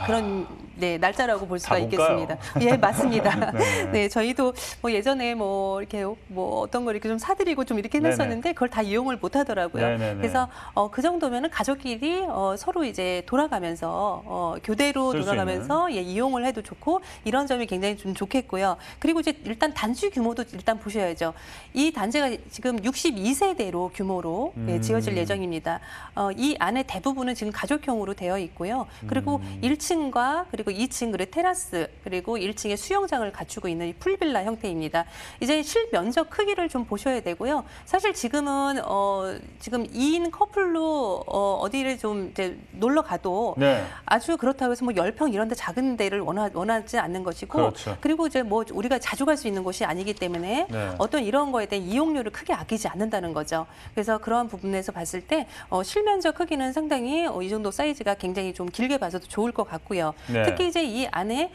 그런 네, 날짜라고 볼 수가 가볼까요? 있겠습니다. 예, 맞습니다. 네네. 네, 저희도 뭐 예전에 뭐 이렇게 뭐 어떤 걸 이렇게 좀 사드리고 좀 이렇게 네네. 했었는데 그걸 다 이용을 못 하더라고요. 네네네. 그래서 그 정도면은 가족끼리 서로 이제 돌아가면서 교대로 쓸수 돌아가면서 예, 이용을 해도 좋고 이런 점이 굉장히 좀 좋겠고요. 그리고 이제 일단 단지 규모도 일단 보셔야죠. 이 단지가 지금 62세대로 규모로 예, 지어질 예정입니다. 이 안에 대부분은 지금 가족형으로 되어 있고요. 그리고 1층과 그리고 2층 그리고 테라스 그리고 1층에 수영장을 갖추고 있는 이 풀빌라 형태입니다. 이제 실면적 크기를 좀 보셔야 되고요. 사실 지금은 지금 2인 커플로 어디를 좀 이제 놀러 가도 네. 아주 그렇다고 해서 뭐 10평 이런 데 작은 데를 원하지 않는 것이고 그렇죠. 그리고 이제 뭐 우리가 자주 갈 수 있는 곳이 아니기 때문에 네. 어떤 이런 거에 대한 이용료를 크게 아끼지 않는다는 거죠. 그래서 그러한 부분에서 봤을 때 실면적 크기는 상당히 이 정도 사이즈가 굉장히 좀 길게 봐서도 좋을 것 같고요. 네. 특히 이제 이 안에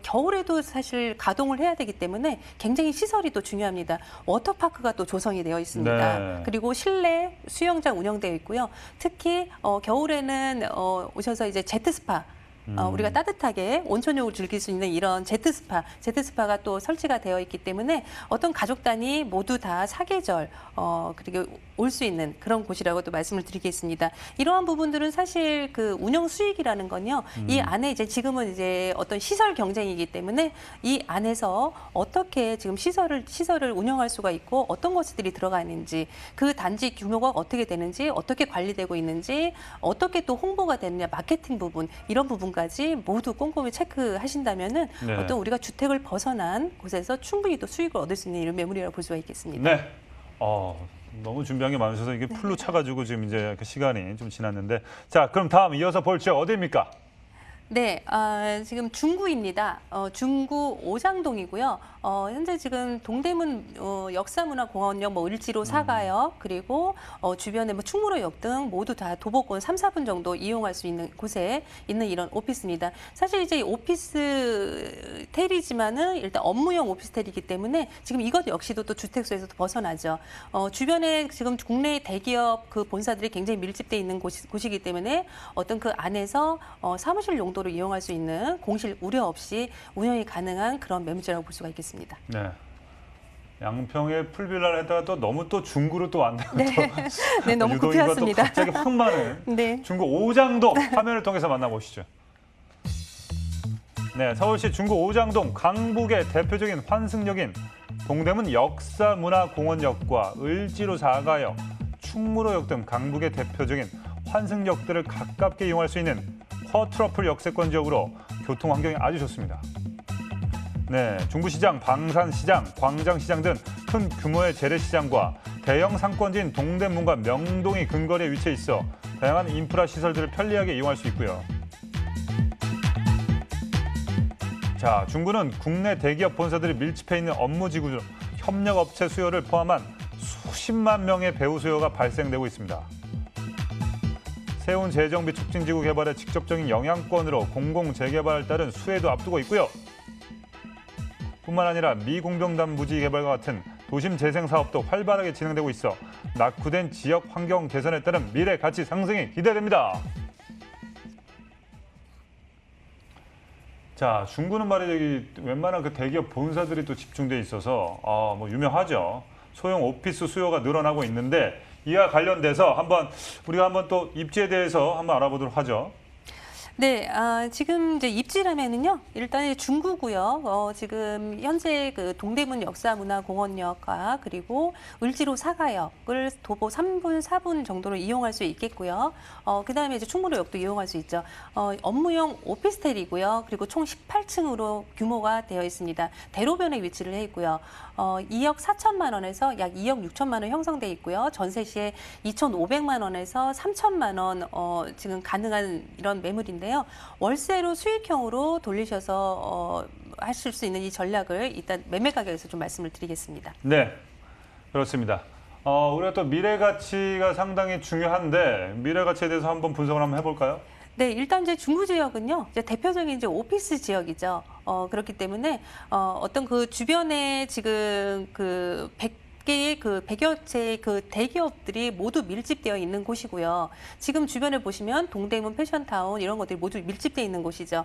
겨울에도 사실 가동을 해야 되기 때문에 굉장히 시설이 또 중요합니다. 워터파크가 또 조성이 되어 있습니다. 네. 그리고 실내 수영장 운영되어 있고요. 특히 겨울에는 오셔서 이제 제트스파 우리가 따뜻하게 온천욕을 즐길 수 있는 이런 제트스파가 또 설치가 되어 있기 때문에 어떤 가족 단위 모두 다 사계절 그리고 올 수 있는 그런 곳이라고도 말씀을 드리겠습니다. 이러한 부분들은 사실 그 운영 수익이라는 건요. 이 안에 이제 지금은 이제 어떤 시설 경쟁이기 때문에 이 안에서 어떻게 지금 시설을 운영할 수가 있고 어떤 것들이 들어가 있는지 그 단지 규모가 어떻게 되는지 어떻게 관리되고 있는지 어떻게 또 홍보가 되느냐 마케팅 부분 이런 부분까지 모두 꼼꼼히 체크하신다면은 네. 어떤 우리가 주택을 벗어난 곳에서 충분히 또 수익을 얻을 수 있는 이런 매물이라고 볼 수가 있겠습니다. 네. 너무 준비한 게 많으셔서 이게 풀로 차가지고 지금 이제 그 시간이 좀 지났는데 자 그럼 다음 이어서 볼 지역 어디입니까? 네, 지금 중구입니다. 중구 오장동이고요. 현재 지금 동대문 역사문화공원역, 뭐 을지로 사가역, 그리고 주변에 뭐 충무로역 등 모두 다 도보권 3, 4분 정도 이용할 수 있는 곳에 있는 이런 오피스입니다. 사실 이제 오피스텔이지만은 일단 업무용 오피스텔이기 때문에 지금 이것 역시도 또 주택수에서도 벗어나죠. 주변에 지금 국내 대기업 그 본사들이 굉장히 밀집돼 있는 곳이기 때문에 어떤 그 안에서 사무실 용도로 이용할 수 있는 공실 우려 없이 운영이 가능한 그런 매물지라고 볼 수가 있겠습니다. 네. 양평에 풀빌라를 했다가 또 너무 또 중구로 또 왔다고 네, 네 너무 유동인구가 또 급해왔습니다. 갑자기 확 많은 네. 중구 오장동 화면을 통해서 만나보시죠. 네, 서울시 중구 오장동 강북의 대표적인 환승역인 동대문 역사문화공원역과 을지로 사가역, 충무로역 등 강북의 대표적인 환승역들을 가깝게 이용할 수 있는 쿼트러플 역세권 지역으로 교통 환경이 아주 좋습니다. 네, 중부시장, 방산시장, 광장시장 등 큰 규모의 재래시장과 대형 상권지인 동대문과 명동이 근거리에 위치해 있어 다양한 인프라 시설들을 편리하게 이용할 수 있고요. 자, 중구는 국내 대기업 본사들이 밀집해 있는 업무지구로 협력업체 수요를 포함한 수십만 명의 배우 수요가 발생되고 있습니다. 세운 재정비 촉진지구 개발에 직접적인 영향권으로 공공재개발을 따른 수혜도 앞두고 있고요. 뿐만 아니라 미공정담부지 개발과 같은 도심 재생 사업도 활발하게 진행되고 있어 낙후된 지역 환경 개선에 따른 미래 가치 상승이 기대됩니다. 자, 중구는 말이죠. 여기 웬만한 그 대기업 본사들이 또 집중돼 있어서 뭐 유명하죠. 소형 오피스 수요가 늘어나고 있는데 이와 관련돼서 우리가 한번 또 입지에 대해서 한번 알아보도록 하죠. 네, 지금 이제 입지라면은요, 일단 이제 중구고요. 지금 현재 그 동대문 역사문화공원역과 그리고 을지로 사가역을 도보 3분, 4분 정도로 이용할 수 있겠고요. 그다음에 이제 충무로역도 이용할 수 있죠. 업무용 오피스텔이고요. 그리고 총 18층으로 규모가 되어 있습니다. 대로변에 위치를 해 있고요. 2억 4천만 원에서 약 2억 6천만 원 형성돼 있고요. 전세 시에 2,500만 원에서 3천만 원 지금 가능한 이런 매물인데요. 월세로 수익형으로 돌리셔서 하실 수 있는 이 전략을 일단 매매 가격에서 좀 말씀을 드리겠습니다. 네, 그렇습니다. 우리가 또 미래 가치가 상당히 중요한데 미래 가치에 대해서 한번 분석을 한번 해볼까요? 네, 일단 이제 중구 지역은요, 이제 대표적인 이제 오피스 지역이죠. 그렇기 때문에 어떤 그 주변에 지금 그 100개의 그 100여 채의 그 대기업들이 모두 밀집되어 있는 곳이고요. 지금 주변에 보시면 동대문 패션타운 이런 것들이 모두 밀집되어 있는 곳이죠.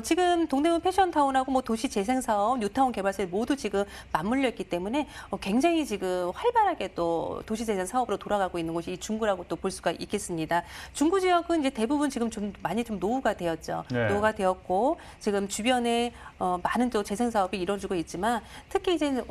지금 동대문 패션타운하고 뭐 도시 재생 사업, 뉴타운 개발사에 모두 지금 맞물려 있기 때문에 굉장히 지금 활발하게 또 도시 재생 사업으로 돌아가고 있는 곳이 이 중구라고 또 볼 수가 있겠습니다. 중구 지역은 이제 대부분 지금 좀 많이 좀 노후가 되었죠. 네. 노후가 되었고 지금 주변에 많은 또 재생 사업이 이루어지고 있지만 특히 이제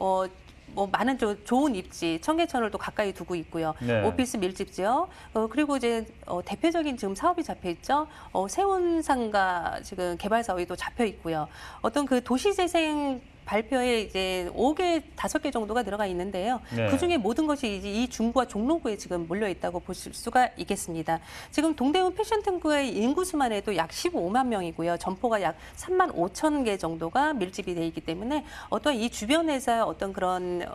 뭐 많은 좋은 입지, 청계천을 또 가까이 두고 있고요. 네. 오피스 밀집지요. 그리고 이제 대표적인 지금 사업이 잡혀 있죠. 세운상가 지금 개발 사업이 또 잡혀 있고요. 어떤 그 도시재생 발표에 이제 5개, 5개 정도가 들어가 있는데요. 네. 그중에 모든 것이 이제 이 중구와 종로구에 지금 몰려 있다고 보실 수가 있겠습니다. 지금 동대문 패션템구의 인구수만 해도 약 15만 명이고요. 점포가 약 3만 5천 개 정도가 밀집이 돼 있기 때문에 어떤 이 주변에서 어떤 그런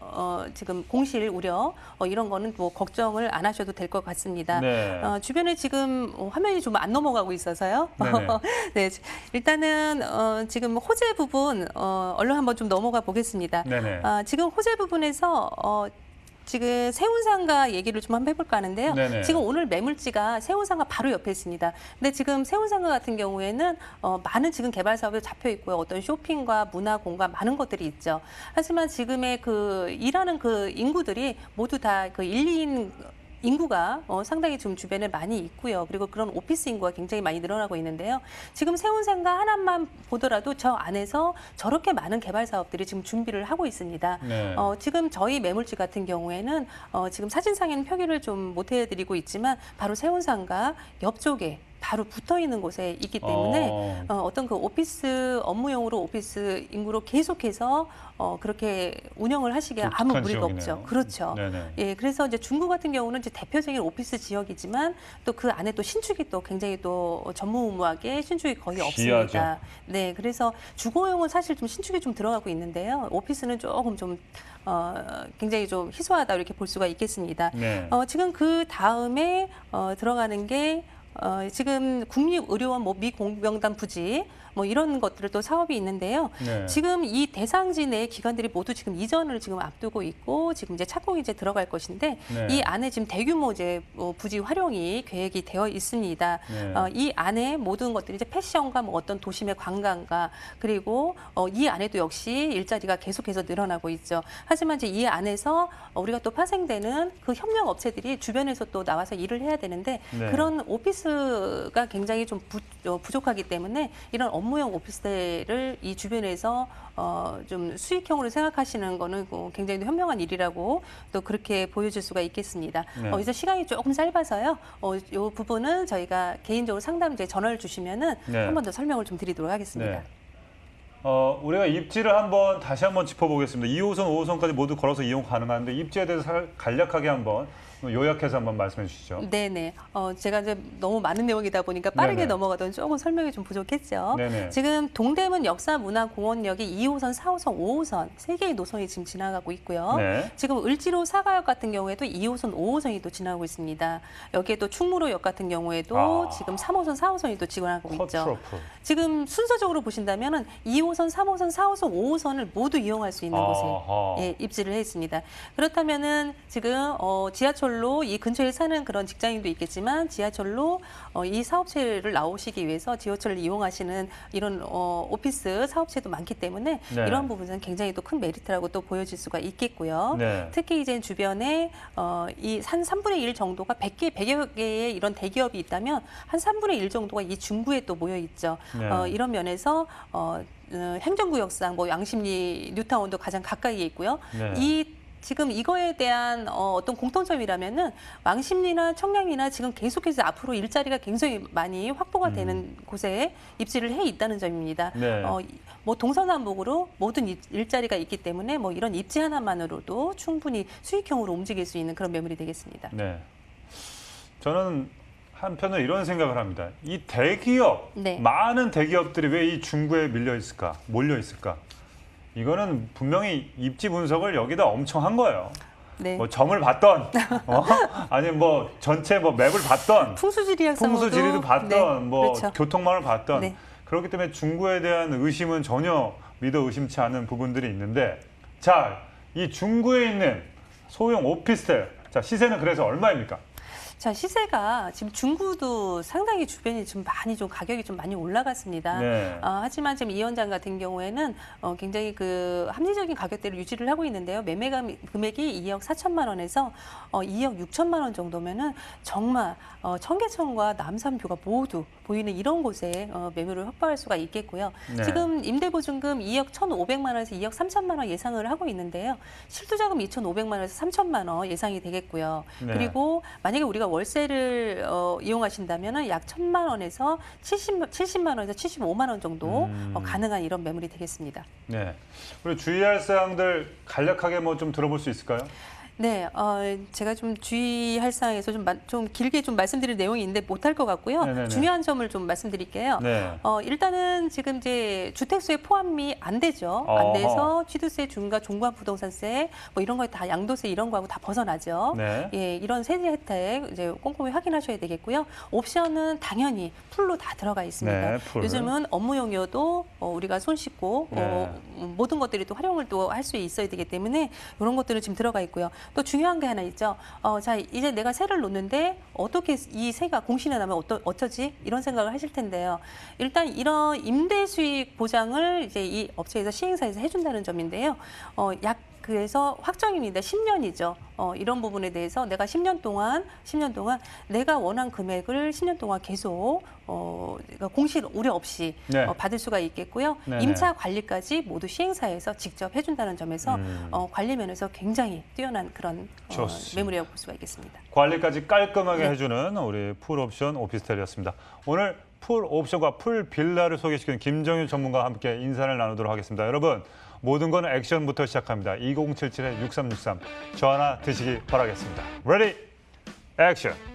지금 공실 우려 이런 거는 뭐 걱정을 안 하셔도 될 것 같습니다. 네. 주변에 지금 화면이 좀 안 넘어가고 있어서요. 네네. 네, 일단은 지금 호재 부분 얼른 한번 좀 넘어가 보겠습니다. 네네. 지금 호재 부분에서 지금 세운상가 얘기를 좀 한번 해볼까 하는데요. 네네. 지금 오늘 매물지가 세운상가 바로 옆에 있습니다. 근데 지금 세운상가 같은 경우에는 많은 지금 개발 사업이 잡혀 있고요. 어떤 쇼핑과 문화 공간 많은 것들이 있죠. 하지만 지금의 그 일하는 그 인구들이 모두 다 그 1, 2인 인구가 상당히 좀 주변에 많이 있고요. 그리고 그런 오피스 인구가 굉장히 많이 늘어나고 있는데요. 지금 세운상가 하나만 보더라도 저 안에서 저렇게 많은 개발 사업들이 지금 준비를 하고 있습니다. 네. 지금 저희 매물지 같은 경우에는 지금 사진상에는 표기를 좀 못 해드리고 있지만 바로 세운상가 옆쪽에 바로 붙어 있는 곳에 있기 때문에 어떤 그 오피스 업무용으로 오피스 인구로 계속해서 그렇게 운영을 하시기에 아무 독특한 무리가 지역이네요. 없죠. 그렇죠. 네네. 예, 그래서 이제 중구 같은 경우는 이제 대표적인 오피스 지역이지만 또 그 안에 또 신축이 또 굉장히 또 전무후무하게 신축이 거의 없습니다. 귀하죠. 네, 그래서 주거용은 사실 좀 신축이 좀 들어가고 있는데요. 오피스는 조금 좀 굉장히 좀 희소하다 이렇게 볼 수가 있겠습니다. 네. 지금 그 다음에 들어가는 게 지금 국립의료원 뭐 미공병단 부지 뭐 이런 것들을 또 사업이 있는데요. 네. 지금 이 대상지 내 기관들이 모두 지금 이전을 지금 앞두고 있고 지금 이제 착공이 이제 들어갈 것인데 네. 이 안에 지금 대규모 이제 부지 활용이 계획이 되어 있습니다. 네. 이 안에 모든 것들이 이제 패션과 뭐 어떤 도심의 관광과 그리고 이 안에도 역시 일자리가 계속해서 늘어나고 있죠. 하지만 이제 이 안에서 우리가 또 파생되는 그 협력 업체들이 주변에서 또 나와서 일을 해야 되는데 네. 그런 오피스가 굉장히 좀 부족하기 때문에 이런 업무용 오피스텔을 이 주변에서 좀 수익형으로 생각하시는 거는 굉장히 현명한 일이라고 또 그렇게 보여질 수가 있겠습니다. 네. 이제 시간이 조금 짧아서요. 이 부분은 저희가 개인적으로 상담 전화를 주시면은 네. 한 번 더 설명을 좀 드리도록 하겠습니다. 네. 우리가 입지를 다시 한번 짚어보겠습니다. 2호선, 5호선까지 모두 걸어서 이용 가능한데 입지에 대해서 간략하게 한번 요약해서 한번 말씀해 주시죠. 네네. 제가 이제 너무 많은 내용이다 보니까 빠르게 네네. 넘어가던 조금 설명이 좀 부족했죠. 네네. 지금 동대문 역사문화공원역이 2호선, 4호선, 5호선 세 개의 노선이 지금 지나가고 있고요. 네. 지금 을지로 사가역 같은 경우에도 2호선, 5호선이 또 지나가고 있습니다. 여기에 또 충무로역 같은 경우에도 지금 3호선, 4호선이 또 지나가고 있죠. 커트로프. 지금 순서적으로 보신다면은 2호선, 3호선, 4호선, 5호선을 모두 이용할 수 있는 곳에 예, 입지를 해 있습니다. 그렇다면은 지금 지하철로 이 근처에 사는 그런 직장인도 있겠지만 지하철로 이 사업체를 나오시기 위해서 지하철을 이용하시는 이런 오피스 사업체도 많기 때문에 네. 이러한 부분은 굉장히 또 큰 메리트라고 또 보여질 수가 있겠고요. 네. 특히 이제 주변에 이 한 3분의 1 정도가 100여 개의 이런 대기업이 있다면 한 3분의 1 정도가 이 중구에 또 모여 있죠. 네. 이런 면에서 행정구역상 뭐 양심리 뉴타운도 가장 가까이에 있고요. 네. 지금 이거에 대한 어떤 공통점이라면은 왕십리나 청량리나 지금 계속해서 앞으로 일자리가 굉장히 많이 확보가 되는 곳에 입지를 해 있다는 점입니다. 네. 뭐 동서남북으로 모든 일자리가 있기 때문에 뭐 이런 입지 하나만으로도 충분히 수익형으로 움직일 수 있는 그런 매물이 되겠습니다. 네. 저는 한편으로 이런 생각을 합니다. 이 대기업, 네. 많은 대기업들이 왜 이 중구에 몰려 있을까? 이거는 분명히 입지 분석을 여기다 엄청 한 거예요. 네. 뭐 점을 봤던, 아니면 뭐 전체 뭐 맵을 봤던, 풍수지리도 봤던, 네. 뭐 그렇죠. 교통망을 봤던. 네. 그렇기 때문에 중구에 대한 의심은 전혀 믿어 의심치 않은 부분들이 있는데, 자, 이 중구에 있는 소형 오피스텔, 자 시세는 그래서 얼마입니까? 자, 시세가 지금 중구도 상당히 주변이 좀 많이 좀 가격이 좀 많이 올라갔습니다. 네. 하지만 지금 이 현장 같은 경우에는 굉장히 그 합리적인 가격대를 유지를 하고 있는데요. 매매 금액이 2억 4천만 원에서 2억 6천만 원 정도면은 정말 청계천과 남산뷰가 모두 보이는 이런 곳에 매물을 확보할 수가 있겠고요. 네. 지금 임대보증금 2억 1,500만 원에서 2억 3천만 원 예상을 하고 있는데요. 실투자금 2,500만 원에서 3천만 원 예상이 되겠고요. 네. 그리고 만약에 우리가 월세를 이용하신다면 약 1,000만 원에서 70만 원에서 75만 원 정도 가능한 이런 매물이 되겠습니다. 네. 우리 주의할 사항들 간략하게 뭐 좀 들어볼 수 있을까요? 네, 제가 좀 주의할 사항에서 좀 길게 좀 말씀드릴 내용이 있는데 못할 것 같고요. 네네네. 중요한 점을 좀 말씀드릴게요. 네. 일단은 지금 이제 주택수에 포함이 안 되죠. 안 돼서 취득세, 중과 종부한 부동산세, 뭐 이런 거에 다 양도세 이런 거하고 다 벗어나죠. 네. 예, 이런 세제 혜택 이제 꼼꼼히 확인하셔야 되겠고요. 옵션은 당연히 풀로 다 들어가 있습니다. 네, 풀. 요즘은 업무용이어도 우리가 손 씻고 네. 모든 것들이 또 활용을 또 할 수 있어야 되기 때문에 이런 것들은 지금 들어가 있고요. 또 중요한 게 하나 있죠. 자, 이제 내가 세를 놓는데 어떻게 이 세가 공시에 나면 어쩌지? 이런 생각을 하실 텐데요. 일단 이런 임대 수익 보장을 이제 이 업체에서 시행사에서 해준다는 점인데요. 약 그래서 확정입니다. 10년이죠. 이런 부분에 대해서 내가 10년 동안 내가 원한 금액을 10년 동안 계속 그러니까 공실 우려 없이 네. 받을 수가 있겠고요. 네네. 임차 관리까지 모두 시행사에서 직접 해준다는 점에서 관리 면에서 굉장히 뛰어난 그런 좋습니다. 매물이라고 볼 수가 있겠습니다. 관리까지 깔끔하게 네. 해주는 우리 풀옵션 오피스텔이었습니다. 오늘 풀옵션과 풀빌라를 소개시키는 김정윤 전문가와 함께 인사를 나누도록 하겠습니다. 여러분, 모든 건 액션부터 시작합니다. 2077-6363 전화 드시기 바라겠습니다. Ready? 액션!